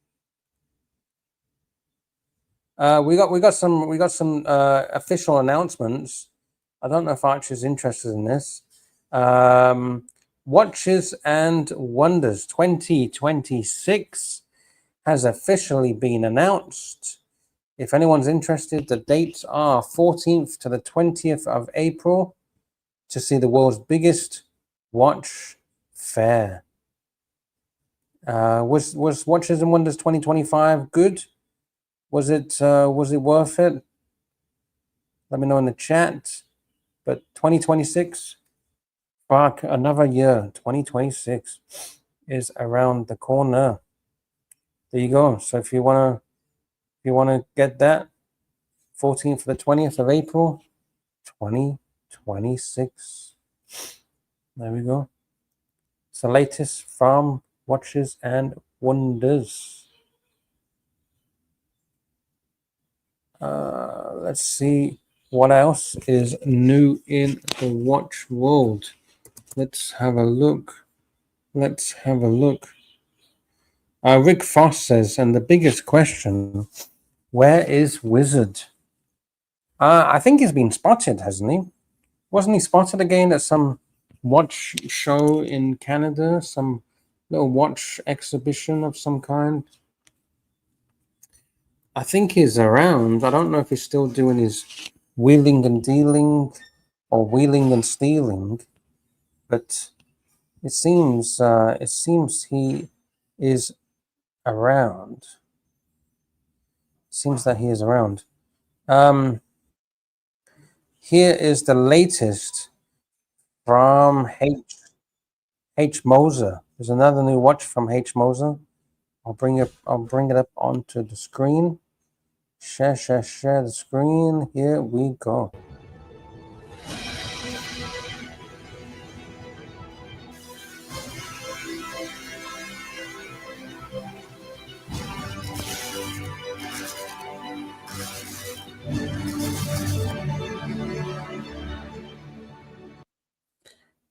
We got some official announcements. I don't know if Archie's interested in this. Watches and Wonders 2026 has officially been announced. If anyone's interested, the dates are 14th to the 20th of April to see the world's biggest watch fair. Was Watches and Wonders 2025 good? Was it worth it? Let me know in the chat. But 2026, fuck, another year. 2026 is around the corner. There you go. So if you wanna get that, 14th to the 20th of April, 2026. There we go. It's the latest from Watches and Wonders. Let's see what else is new in the watch world. Let's have a look. Rick Foss says, and the biggest question, where is Wizard? I think he's been spotted, hasn't he? Wasn't he spotted again at some watch show in Canada? Some little watch exhibition of some kind? I think he's around. I don't know if he's still doing his wheeling and dealing or wheeling and stealing, but it seems he is around. Seems that he is around. Here is the latest from H Moser. There's another new watch from H Moser. I'll bring it up onto the screen. Share the screen. Here we go.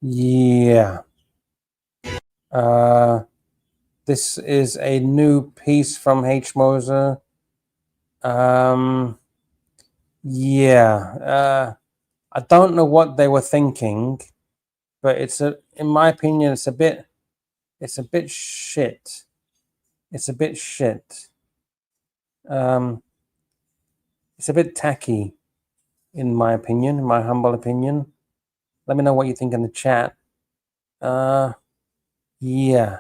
Yeah. This is a new piece from H Moser. Yeah. I don't know what they were thinking, but in my opinion, it's a bit shit. It's a bit shit. It's a bit tacky, in my opinion, in my humble opinion. Let me know what you think in the chat. Yeah.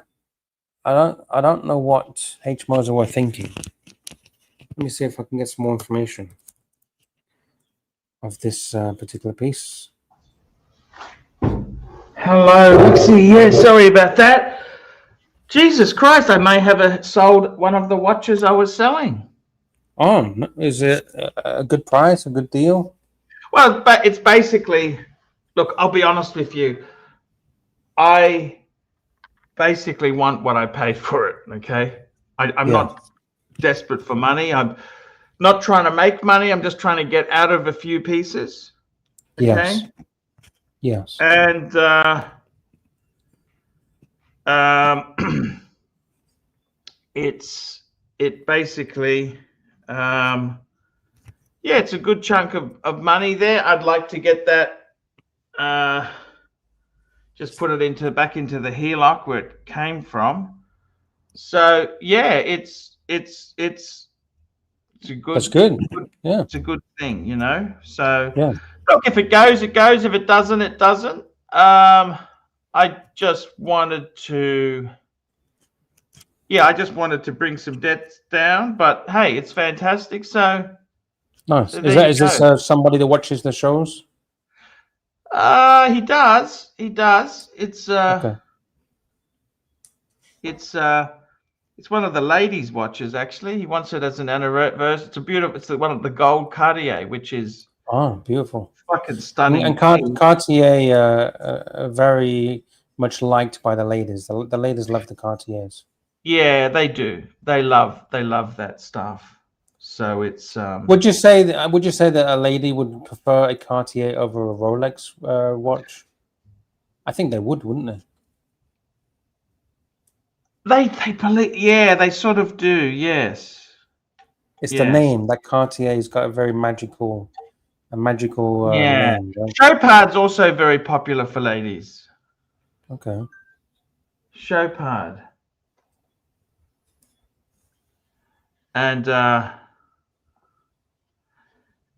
I don't know what H Moser were thinking. Let me see if I can get some more information of this particular piece. Hello, Luxie. Yeah, sorry about that. Jesus Christ, I may have sold one of the watches I was selling. Oh, is it a good price, a good deal? Well, but it's basically, look, I'll be honest with you. I basically want what I paid for it, okay? I'm not desperate for money. I'm not trying to make money. I'm just trying to get out of a few pieces. Okay? Yes. And it basically, yeah, it's a good chunk of money there. I'd like to get that, just put it back into the HELOC where it came from. So yeah, it's a good. That's good. Yeah, it's a good thing, you know. So yeah. Look, if it goes, it goes. If it doesn't, it doesn't. I just wanted to. Yeah, I just wanted to bring some debts down, but hey, it's fantastic. So nice. So Is this somebody that watches the shows? He does. He does. It's Okay. It's one of the ladies' watches. Actually, he wants it as an anniversary. It's a beautiful. It's one of the gold Cartier, which is beautiful, fucking stunning. And Cartier are very much liked by the ladies. The ladies love the Cartiers. Yeah, they do. They love that stuff. So it's. Would you say that a lady would prefer a Cartier over a Rolex watch? I think they would, wouldn't they? They believe, yeah, they sort of do, yes. It's the name. That Cartier's got a very magical name. Right? Chopard's also very popular for ladies. Okay. Chopard. And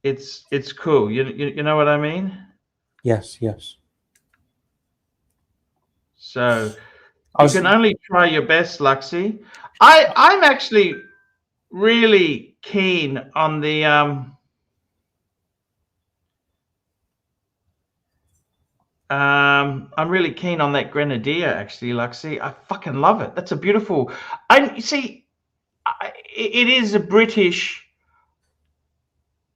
it's cool. You know what I mean? Yes, yes. So you can only try your best, Luxy. I'm actually really keen on the I'm really keen on that Grenadier, actually, Luxy. I fucking love it. That's a beautiful. You see, it is a British.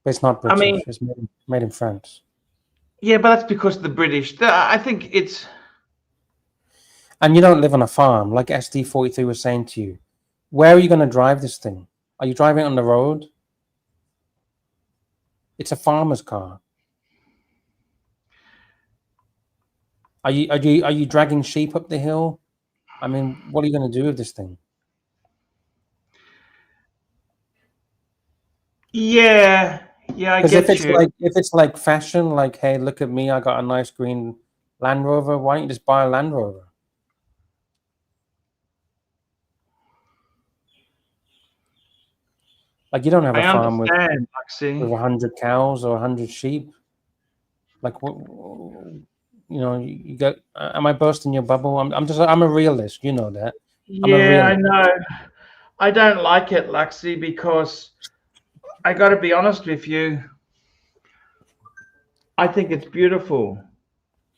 But it's not British. I mean, It's made in France. Yeah, but that's because of the British. I think it's. And you don't live on a farm, like SD43 was saying to you. Where are you going to drive this thing? Are you driving it on the road? It's a farmer's car. Are you dragging sheep up the hill? I mean, what are you going to do with this thing? Yeah, I get you. If it's like fashion, like, hey, look at me, I got a nice green Land Rover. Why don't you just buy a Land Rover? Like, you don't have a farm with 100 cows or 100 sheep. Like, what? You know, you got. Am I bursting your bubble? I'm a realist. You know that. Yeah, I know. I don't like it, Luxy, because I got to be honest with you. I think it's beautiful.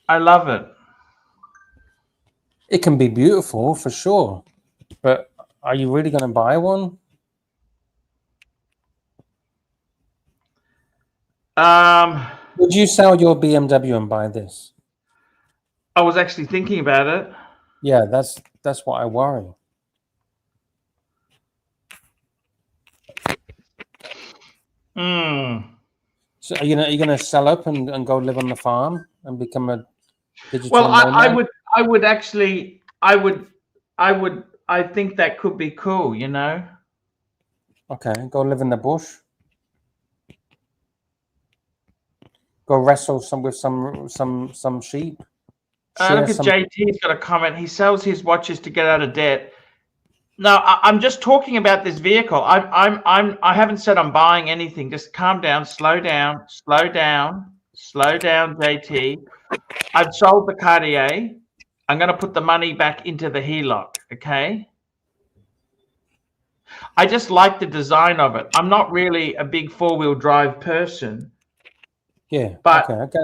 I love it. It can be beautiful for sure, but are you really going to buy one? Would you sell your BMW and buy this? I was actually thinking about it. Yeah, that's what I worry. So are you going to sell up and go live on the farm and become a digital nomad? I think that could be cool, you know. Okay, go live in the bush. Go wrestle with some sheep. Look at JT's got a comment. He sells his watches to get out of debt. No, I'm just talking about this vehicle. I haven't said I'm buying anything. Just calm down, slow down, JT. I've sold the Cartier. I'm going to put the money back into the HELOC. Okay. I just like the design of it. I'm not really a big 4-wheel drive person. Yeah, but okay.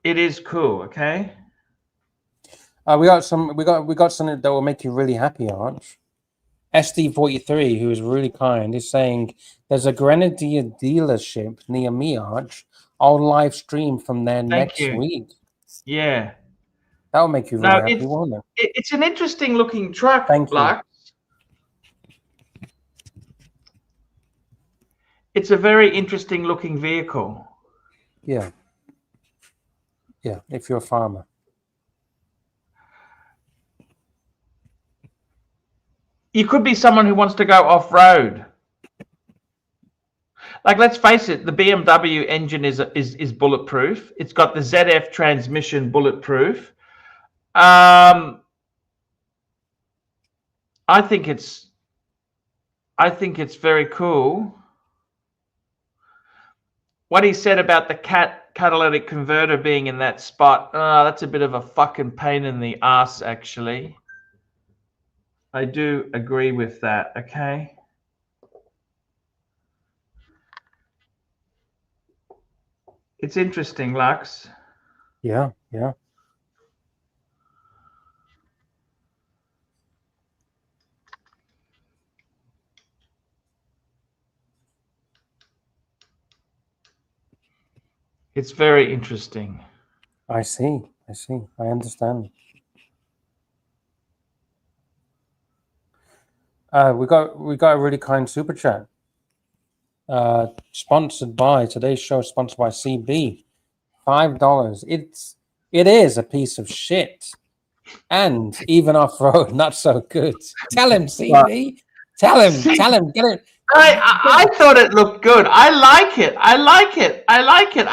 It is cool. Okay. We got something that will make you really happy, Arch. SD43, who is really kind, is saying there's a Grenadier dealership near me, Arch. I'll live stream from there next week. Yeah. That'll make you really happy, won't it? It's an interesting looking truck, Lux. It's a very interesting looking vehicle. Yeah. Yeah, if you're a farmer. You could be someone who wants to go off-road. Like, let's face it, the BMW engine is bulletproof. It's got the ZF transmission bulletproof. I think it's very cool. What he said about the catalytic converter being in that spot, that's a bit of a fucking pain in the ass, actually. I do agree with that, okay? It's interesting, Lux. Yeah. It's very interesting. I see. I understand. We got a really kind super chat. Sponsored by today's show, sponsored by CB. $5. It is a piece of shit, and even off road, not so good. Tell him, CB. Tell him. Get it. I thought it looked good. I like it. I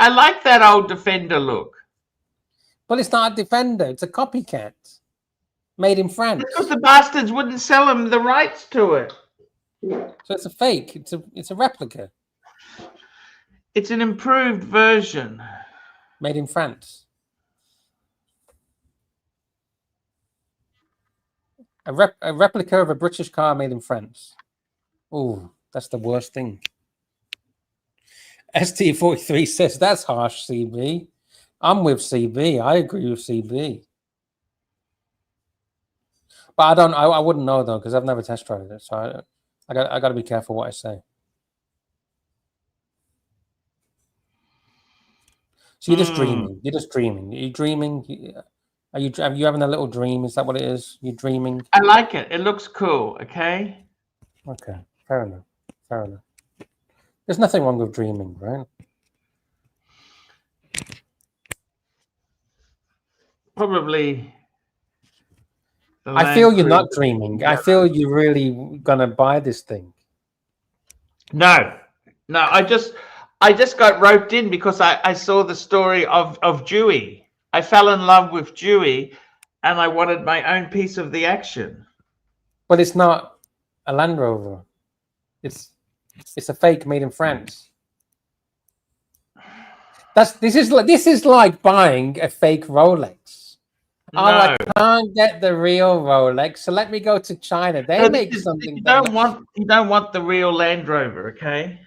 like that old Defender look. Well, it's not a Defender. It's a copycat made in France. Because the bastards wouldn't sell them the rights to it. So it's a fake. It's a replica It's an improved version. made in France. A replica of a British car made in France. Oh, that's the worst thing. ST43 says that's harsh, CB. I'm with CB. I agree with CB. But I wouldn't know though, because I've never test driven it. So I got to be careful what I say. So you're just dreaming. You're just dreaming. Are you dreaming? Are you having a little dream? Is that what it is? You're dreaming? I like it. It looks cool. Okay. Okay. Fair enough. Fair enough. There's nothing wrong with dreaming, right? Probably. I feel you're not dreaming. I feel you're really gonna buy this thing. No. I just got roped in because I saw the story of Dewey. I fell in love with Dewey, and I wanted my own piece of the action. But it's not a Land Rover. It's a fake made in France. This is like buying a fake Rolex. No. Oh, I can't get the real Rolex, so let me go to China. They make something. You don't want the real Land Rover, okay?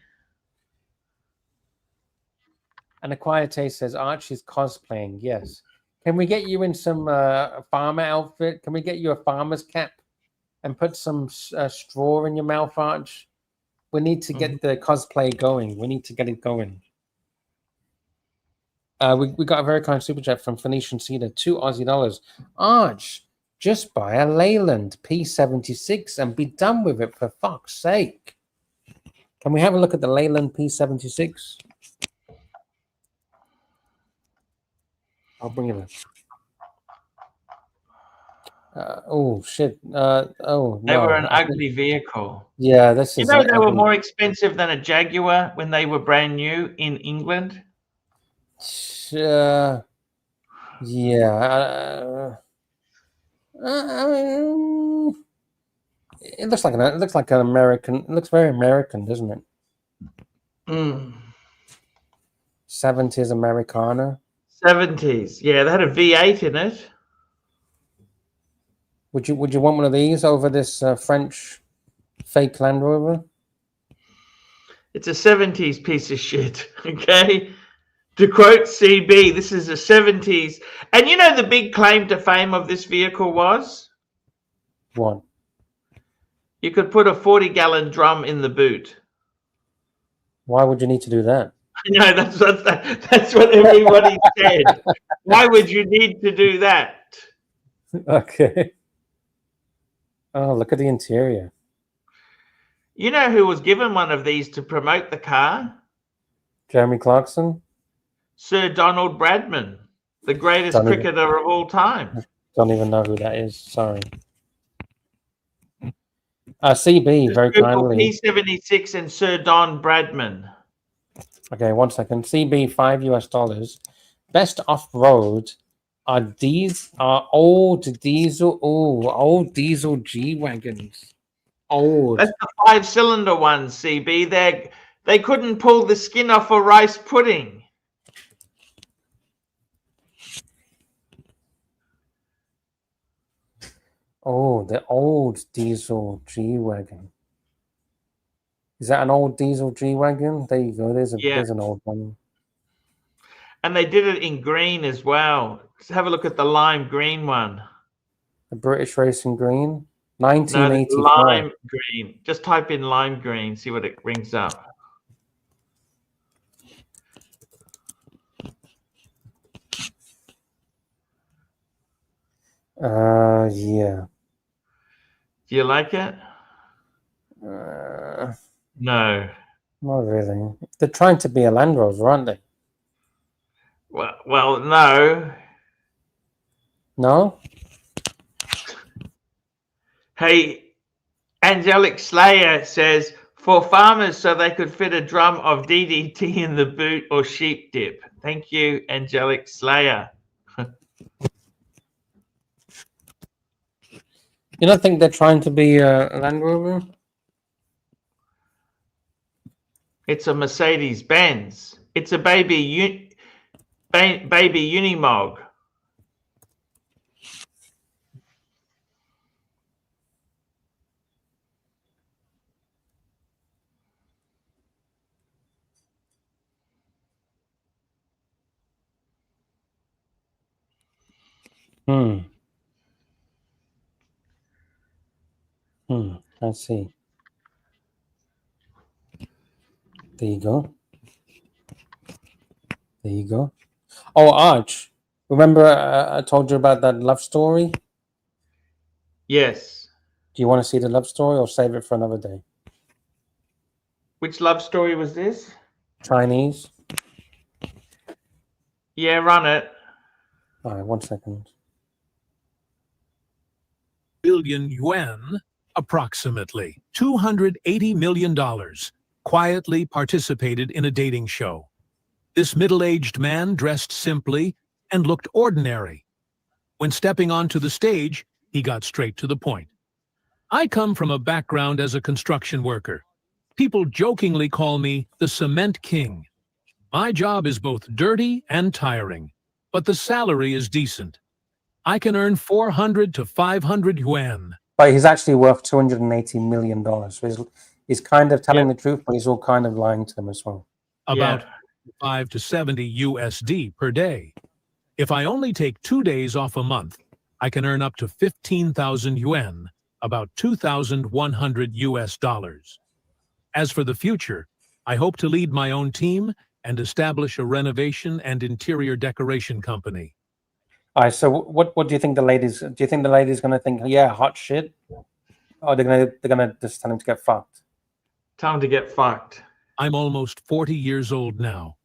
And a quiet taste says Archie's cosplaying. Yes. Can we get you in some farmer outfit? Can we get you a farmer's cap and put some straw in your mouth, Arch? We need to get the cosplay going. We need to get it going. We got a very kind super chat from Phoenician Cedar, $2 Aussie. Arch, just buy a Leyland P76 and be done with it, for fuck's sake. Can we have a look at the Leyland P76? I'll bring it in. Oh shit! Oh, they were an ugly vehicle. Yeah, this is. You know, they were more expensive than a Jaguar when they were brand new in England. Yeah. It looks like an American. It looks very American, doesn't it? 70s Americana. 70s, yeah, they had a V8 in it. Would you want one of these over this French fake Land Rover? It's a 70s piece of shit, okay? To quote CB, this is a 70s. And you know the big claim to fame of this vehicle was? What? You could put a 40-gallon drum in the boot. Why would you need to do that? No, that's what everybody said. Why would you need to do that? Okay. Oh, look at the interior. You know who was given one of these to promote the car? Jeremy Clarkson? Sir Donald Bradman, the greatest cricketer of all time. Don't even know who that is. Sorry. CB, very kindly. P76 and Sir Don Bradman. Okay, 1 second. CB, $5 US. Best off-road are old diesel. Oh, old diesel G-Wagons. Old. That's the 5-cylinder ones, CB. They couldn't pull the skin off a rice pudding. Oh, the old diesel G-Wagon. Is that an old diesel G-Wagon? There you go. There's an old one. And they did it in green as well. Let's have a look at the lime green one. The British Racing Green? 1985. No, lime green. Just type in lime green, see what it brings up. Yeah. Do you like it? No. Not really. They're trying to be a Land Rover, aren't they? Well, no. No? Hey, Angelic Slayer says, for farmers so they could fit a drum of DDT in the boot or sheep dip. Thank you, Angelic Slayer. You don't think they're trying to be a Land Rover? It's a Mercedes Benz. It's a baby Unimog. I see. There you go. There you go. Oh, Arch. Remember I told you about that love story? Yes. Do you want to see the love story or save it for another day? Which love story was this? Chinese. Yeah, run it. All right, 1 second. Billion yuan, approximately $280 million, quietly participated in a dating show. This middle-aged man dressed simply and looked ordinary. When stepping onto the stage, he got straight to the point. I come from a background as a construction worker. People jokingly call me the Cement King. My job is both dirty and tiring, but the salary is decent. I can earn 400 to 500 yuan. But he's actually worth $280 million. So he's kind of telling the truth, but he's all kind of lying to them as well. About 5 to 70 USD per day. If I only take 2 days off a month, I can earn up to 15,000 yuan, about 2,100 US dollars. As for the future, I hope to lead my own team and establish a renovation and interior decoration company. All right, so what do you think the ladies? Do you think the ladies going to think, yeah, hot shit, or they're gonna just tell him to get fucked? Time to get fucked. I'm almost 40 years old now.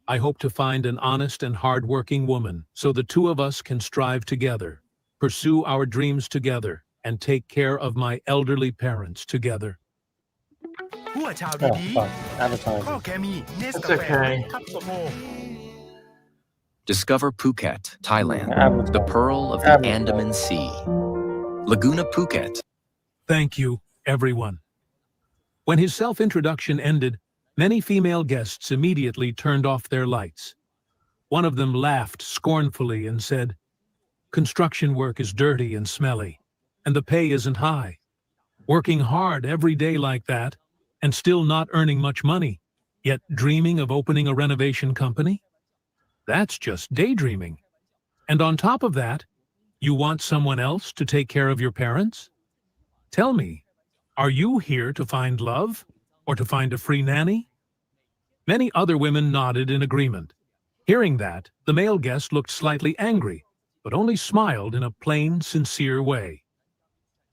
I hope to find an honest and hard-working woman so the two of us can strive together, pursue our dreams together, and take care of my elderly parents together. Oh, fuck. Advertising. That's okay. Discover Phuket, Thailand, the pearl of the Andaman Sea. Laguna Phuket. Thank you, everyone. When his self-introduction ended, many female guests immediately turned off their lights. One of them laughed scornfully and said, "Construction work is dirty and smelly, and the pay isn't high. Working hard every day like that, and still not earning much money, yet dreaming of opening a renovation company? That's just daydreaming. And on top of that, you want someone else to take care of your parents? Tell me, are you here to find love or to find a free nanny?" Many other women nodded in agreement. Hearing that, the male guest looked slightly angry, but only smiled in a plain, sincere way.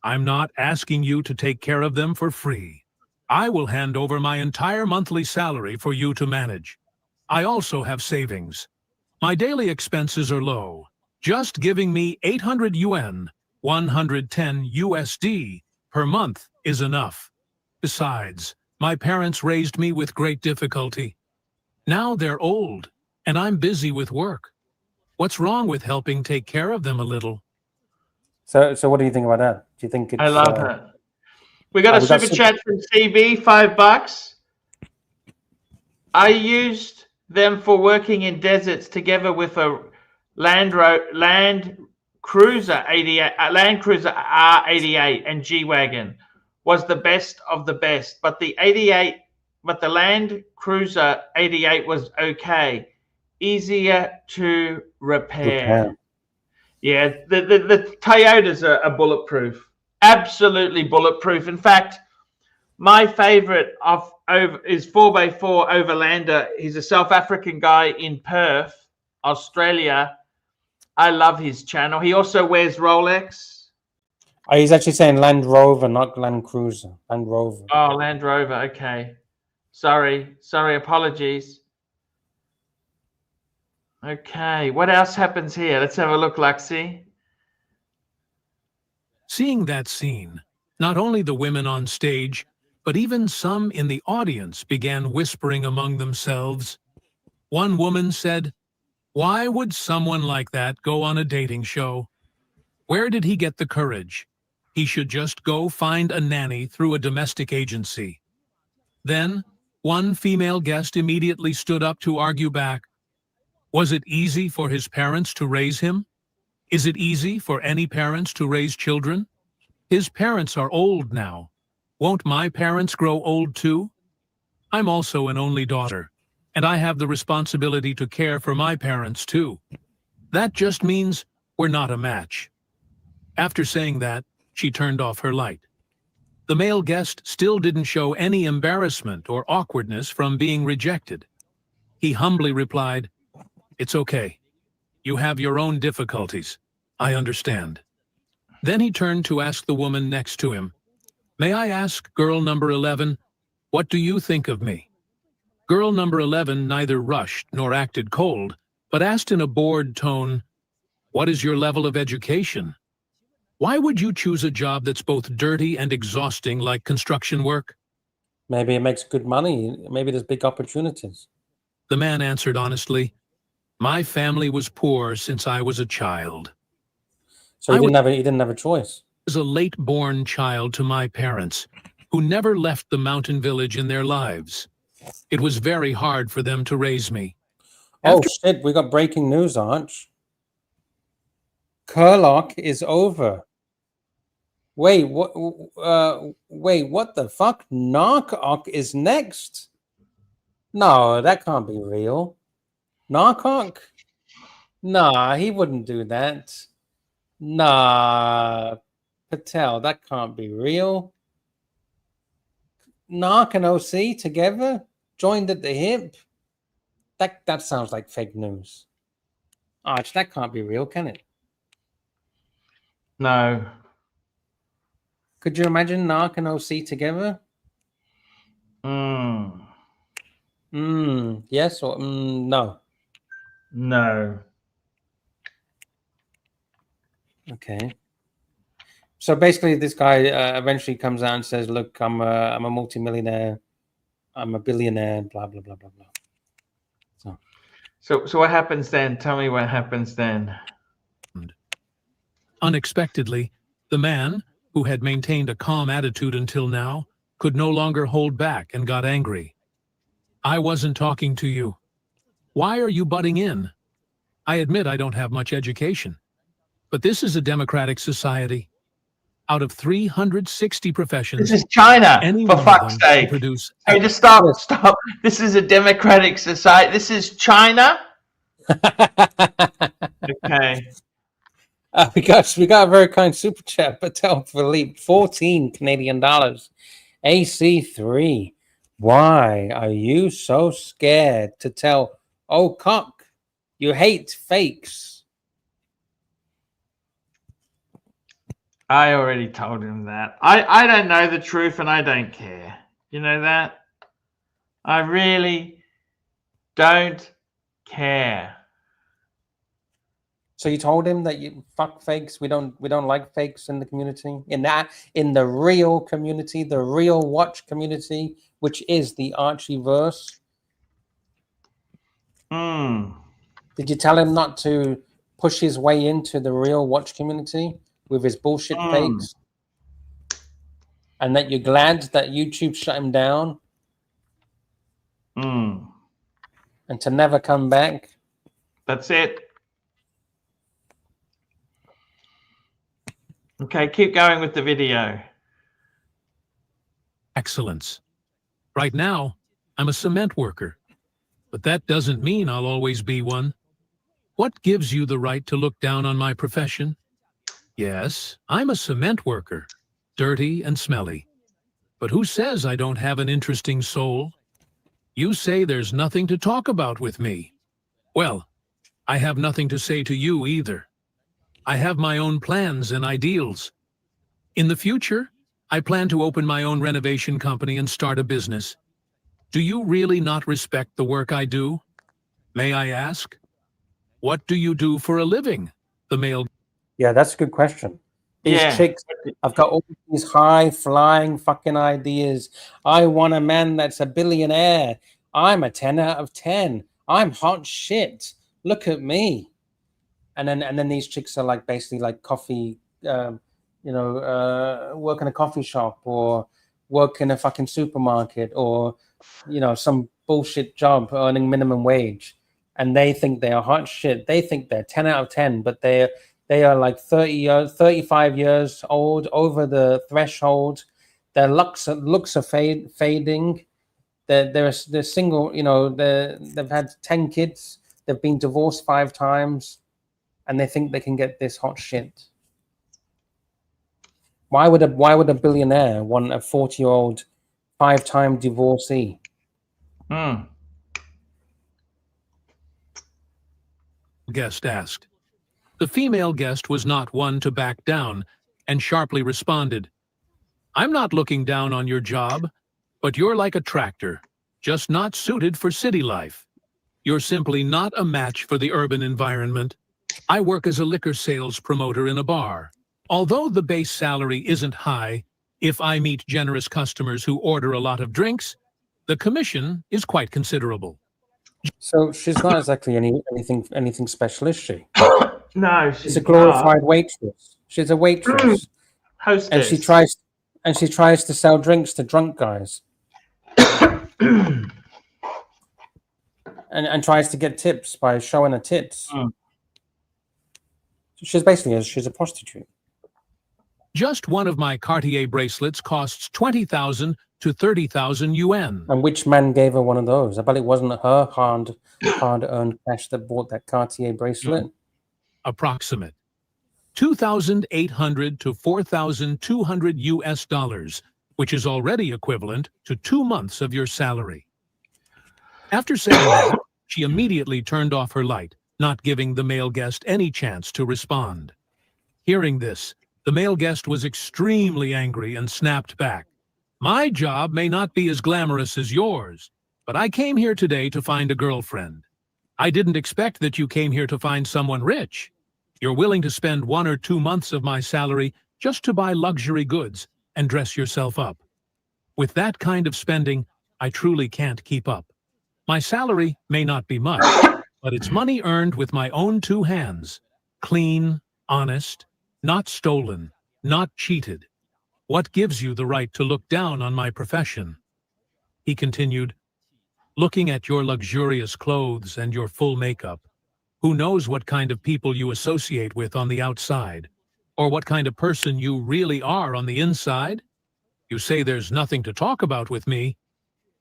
"I'm not asking you to take care of them for free. I will hand over my entire monthly salary for you to manage. I also have savings. My daily expenses are low. Just giving me 800 yuan, 110 USD, per month is enough. Besides, my parents raised me with great difficulty. Now they're old, and I'm busy with work. What's wrong with helping take care of them a little?" So what do you think about that? Do you think it's... I love that. We got a super chat from CB, $5. I used them for working in deserts together with a Land Cruiser 88, Land Cruiser R88 and G-Wagon was the best of the best, but the Land Cruiser 88 was okay, easier to repair. Yeah, the Toyotas are bulletproof, absolutely bulletproof. In fact, my favorite is 4x4 Overlander. He's a South African guy in Perth, Australia. I love his channel. He also wears Rolex. Oh, he's actually saying Land Rover, not Land Cruiser. Land Rover. Oh, Land Rover. Okay. Sorry, apologies. Okay, what else happens here? Let's have a look, Luxie. Seeing that scene, not only the women on stage, but even some in the audience began whispering among themselves. One woman said, Why would someone like that go on a dating show? Where did he get the courage? He should just go find a nanny through a domestic agency. Then, one female guest immediately stood up to argue back. Was it easy for his parents to raise him? Is it easy for any parents to raise children? His parents are old now. Won't my parents grow old too? I'm also an only daughter, and I have the responsibility to care for my parents too. That just means we're not a match. After saying that, she turned off her light. The male guest still didn't show any embarrassment or awkwardness from being rejected. He humbly replied, "It's okay. You have your own difficulties. I understand." Then he turned to ask the woman next to him, "May I ask, girl number 11, what do you think of me?" Girl number 11 neither rushed nor acted cold, but asked in a bored tone, "What is your level of education? Why would you choose a job that's both dirty and exhausting like construction work?" Maybe it makes good money. Maybe there's big opportunities. The man answered honestly, "My family was poor since I was a child." So he didn't have a choice. I was a late-born child to my parents, who never left the mountain village in their lives. It was very hard for them to raise me. Oh shit, we got breaking news, Arch. Kerlock is over. Wait, what? Wait, what the fuck? Narcock is next? No, that can't be real. Narcock? Nah, he wouldn't do that. Nah, Patel, that can't be real. Narc and OC together, joined at the hip. That sounds like fake news. Arch, that can't be real, can it? No. Could you imagine Narc and OC together? Yes or no? No. Okay. So basically, this guy eventually comes out and says, "Look, I'm a multimillionaire. I'm a billionaire. Blah blah blah blah blah." So what happens then? Tell me what happens then. Unexpectedly, the man, who had maintained a calm attitude until now, could no longer hold back and got angry. "I wasn't talking to you. Why are you butting in? I admit I don't have much education, but this is a democratic society. Out of 360 professions, This is China, any for one of fuck's them sake. can produce." Hey, just stop. This is a democratic society. This is China. Okay. We got a very kind super chat, Patel Philippe, 14 Canadian dollars. AC3, why are you so scared to tell cock you hate fakes? I already told him that. I don't know the truth and I don't care. You know that? I really don't care. So you told him that you fuck fakes. We don't like fakes in the community. In the real community, the real watch community, which is the Archieverse. Did you tell him not to push his way into the real watch community with his bullshit fakes? And that you're glad that YouTube shut him down? And to never come back? That's it. Okay, keep going with the video. Excellence. Right now, I'm a cement worker, but that doesn't mean I'll always be one. What gives you the right to look down on my profession? Yes, I'm a cement worker, dirty and smelly. But who says I don't have an interesting soul? You say there's nothing to talk about with me. Well, I have nothing to say to you either. I have my own plans and ideals. In the future, I plan to open my own renovation company and start a business. Do you really not respect the work I do? May I ask? What do you do for a living? The male. Yeah, that's a good question. These chicks, I've got all these high-flying fucking ideas. I want a man that's a billionaire. I'm a 10 out of 10. I'm hot shit. Look at me. And then these chicks are like basically like coffee, work in a coffee shop or work in a fucking supermarket or, some bullshit job earning minimum wage. And they think they are hot shit. They think they're 10 out of 10, but they are like 35 years old, over the threshold. Their looks are fading. They're single, they've had 10 kids. They've been divorced 5 times. And they think they can get this hot shit. Why would a billionaire want a 40-year-old 5-time divorcee? Guest asked. The female guest was not one to back down and sharply responded, I'm not looking down on your job, but you're like a tractor, just not suited for city life. You're simply not a match for the urban environment. I work as a liquor sales promoter in a bar. Although the base salary isn't high, if I meet generous customers who order a lot of drinks, the commission is quite considerable. So she's not exactly anything special, is she? No, she's a glorified waitress. She's a waitress. Hostess. And she tries to sell drinks to drunk guys. and tries to get tips by showing her tits. She's a prostitute. Just one of my Cartier bracelets costs 20,000 to 30,000 yuan. And which man gave her one of those? I bet it wasn't her hard-earned cash that bought that Cartier bracelet. Approximate. 2,800 to 4,200 US dollars, which is already equivalent to 2 months of your salary. After saying that, she immediately turned off her light, not giving the male guest any chance to respond. Hearing this, the male guest was extremely angry and snapped back. My job may not be as glamorous as yours, but I came here today to find a girlfriend. I didn't expect that you came here to find someone rich. You're willing to spend 1 or 2 months of my salary just to buy luxury goods and dress yourself up. With that kind of spending, I truly can't keep up. My salary may not be much, but it's money earned with my own 2 hands. Clean, honest, not stolen, not cheated. What gives you the right to look down on my profession? He continued, looking at your luxurious clothes and your full makeup. Who knows what kind of people you associate with on the outside, or what kind of person you really are on the inside? You say there's nothing to talk about with me.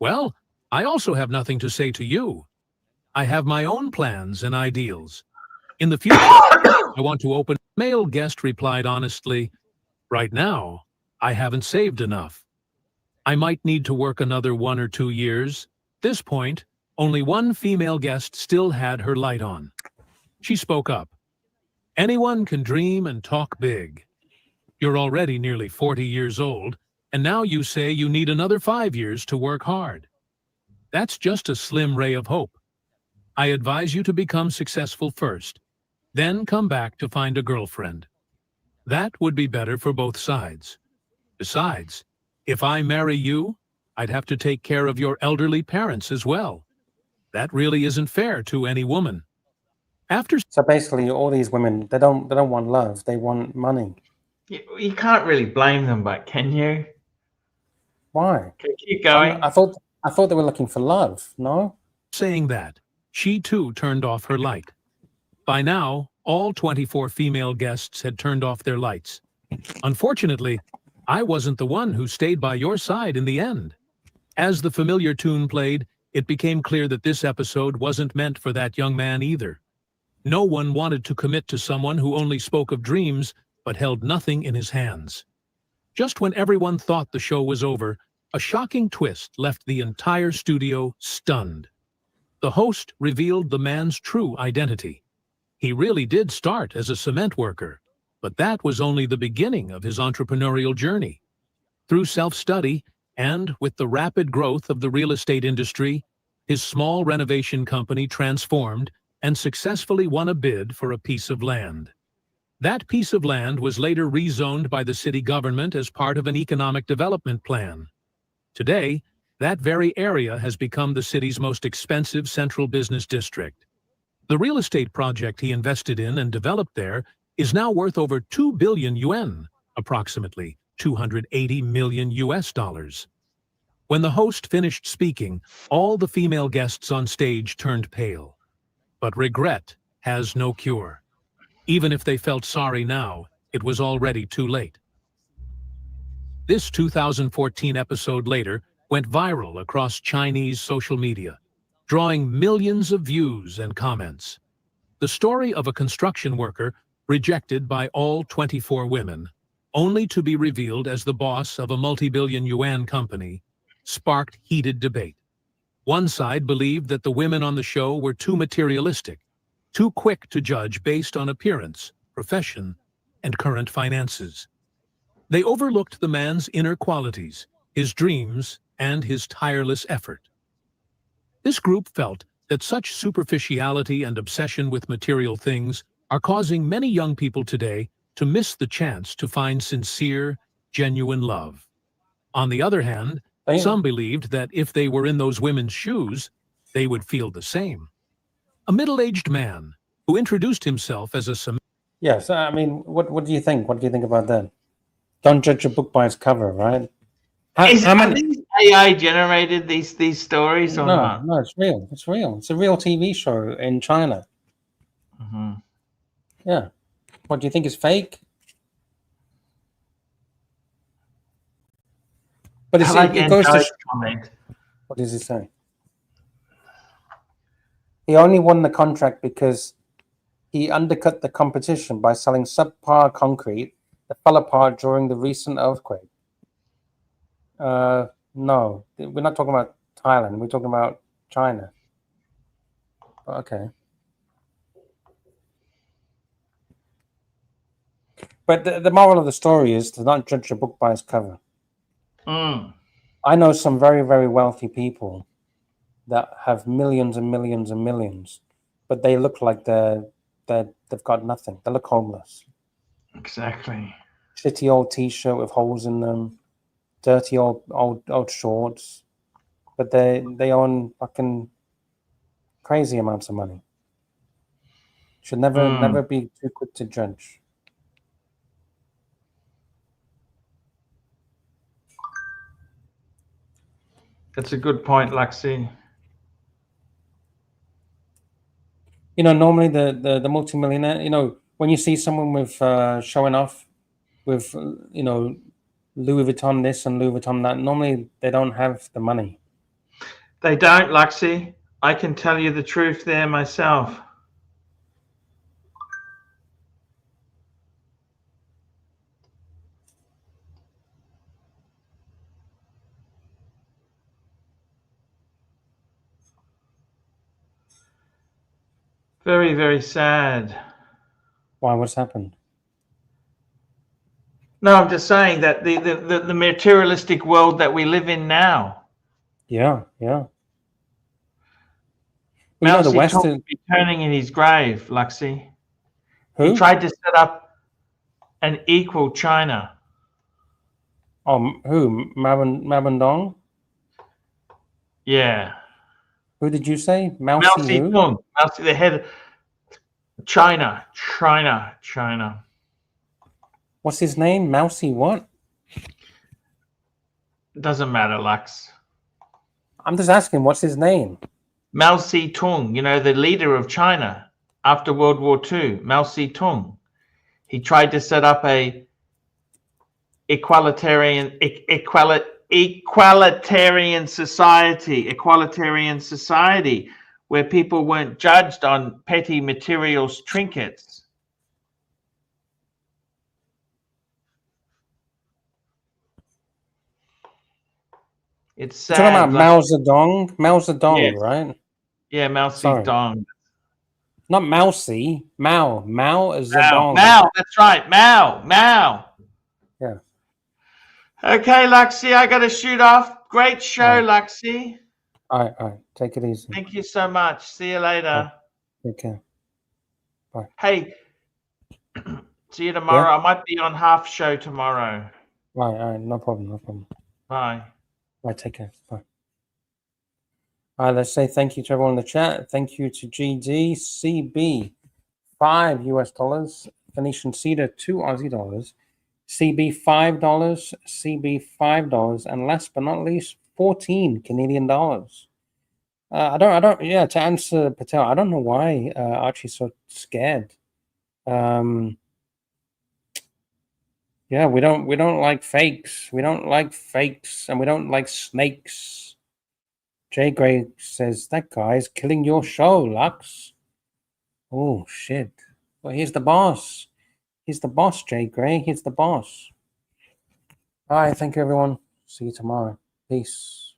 Well, I also have nothing to say to you. I have my own plans and ideals. In the future, I want to open. Male guest replied honestly, right now, I haven't saved enough. I might need to work another 1 or 2 years. At this point, only one female guest still had her light on. She spoke up. Anyone can dream and talk big. You're already nearly 40 years old, and now you say you need another 5 years to work hard. That's just a slim ray of hope. I advise you to become successful first, then come back to find a girlfriend. That would be better for both sides. Besides, if I marry you, I'd have to take care of your elderly parents as well. That really isn't fair to any woman. So basically, all these women, they don't want love, they want money. You can't really blame them, but can you? Why? Okay, keep going. I thought they were looking for love, no? Saying that, she too turned off her light. By now, all 24 female guests had turned off their lights. Unfortunately, I wasn't the one who stayed by your side in the end. As the familiar tune played, it became clear that this episode wasn't meant for that young man either. No one wanted to commit to someone who only spoke of dreams but held nothing in his hands. Just when everyone thought the show was over, a shocking twist left the entire studio stunned. The host revealed the man's true identity. He really did start as a cement worker, but that was only the beginning of his entrepreneurial journey. Through self-study and with the rapid growth of the real estate industry, his small renovation company transformed and successfully won a bid for a piece of land. That piece of land was later rezoned by the city government as part of an economic development plan. Today, that very area has become the city's most expensive central business district. The real estate project he invested in and developed there is now worth over 2 billion yuan, approximately 280 million US dollars. When the host finished speaking, all the female guests on stage turned pale. But regret has no cure. Even if they felt sorry now, it was already too late. This 2014 episode later went viral across Chinese social media, drawing millions of views and comments. The story of a construction worker rejected by all 24 women, only to be revealed as the boss of a multi-billion yuan company, sparked heated debate. One side believed that the women on the show were too materialistic, too quick to judge based on appearance, profession, and current finances. They overlooked the man's inner qualities, his dreams, and his tireless effort. This group felt that such superficiality and obsession with material things are causing many young people today to miss the chance to find sincere, genuine love. On the other hand, some believed that if they were in those women's shoes, they would feel the same. A middle-aged man who introduced himself as a... Yes, I mean, what do you think? What do you think about that? Don't judge a book by its cover, right? How many... Are these AI generated, these stories, or not? No, it's real. It's real. It's a real TV show in China. Mm-hmm. Yeah. What, do you think is fake? But it's, it goes to... comment. What does he say? He only won the contract because he undercut the competition by selling subpar concrete that fell apart during the recent earthquake. No, we're not talking about Thailand. We're talking about China. Okay. But the moral of the story is to not judge a book by its cover. I know some very, very wealthy people that have millions and millions and millions, but they look like they've got nothing. They look homeless. Exactly. Shitty old t-shirt with holes in them, dirty old shorts, but they own fucking crazy amounts of money. Should never be too quick to judge. That's a good point, Luxy. You know, normally the multimillionaire, you know, when you see someone with showing off with, you know, Louis Vuitton this and Louis Vuitton that, normally they don't have the money. They don't, Luxy. I can tell you the truth there myself. Very, very sad. Why? What's happened? No, I'm just saying that the materialistic world that we live in now. Yeah, yeah. You know, the West is turning in his grave, Luxy. Who? He tried to set up an equal China. Oh, who? Mabandong? Yeah. Who did you say? Mao Zedong. The head. China. What's his name? Mousy what? Doesn't matter, Lux. I'm just asking, what's his name? Mao Zedong, you know, the leader of China after World War II. Mao Zedong. He tried to set up a equalitarian society where people weren't judged on petty materials trinkets. It's sad. You're talking about Mao Zedong? Mao Zedong, yes. Right? Yeah, Mao Zedong. Not Mousy. Mao. Mao is Zedong. Mao, that's right. Mao. Yeah. Okay, Luxy, I got to shoot off. Great show, Luxy. All right. Take it easy. Thank you so much. See you later. Take care. Bye. Hey, see you tomorrow. Yeah? I might be on half show tomorrow. All right. No problem. Bye. Bye. Take care. Bye. All right, let's say thank you to everyone in the chat. Thank you to GD, CB, $5 US, Phoenician Cedar, $2 Aussie dollars, CB $5, CB $5, and last but not least, 14 Canadian dollars. I don't. Yeah, to answer Patel, I don't know why Archie's so scared. Yeah, we don't like fakes. We don't like fakes, and we don't like snakes. Jay Gray says that guy's killing your show, Lux. Oh shit! Well, he's the boss. He's the boss, Jay Gray. He's the boss. All right, thank you, everyone. See you tomorrow. Peace.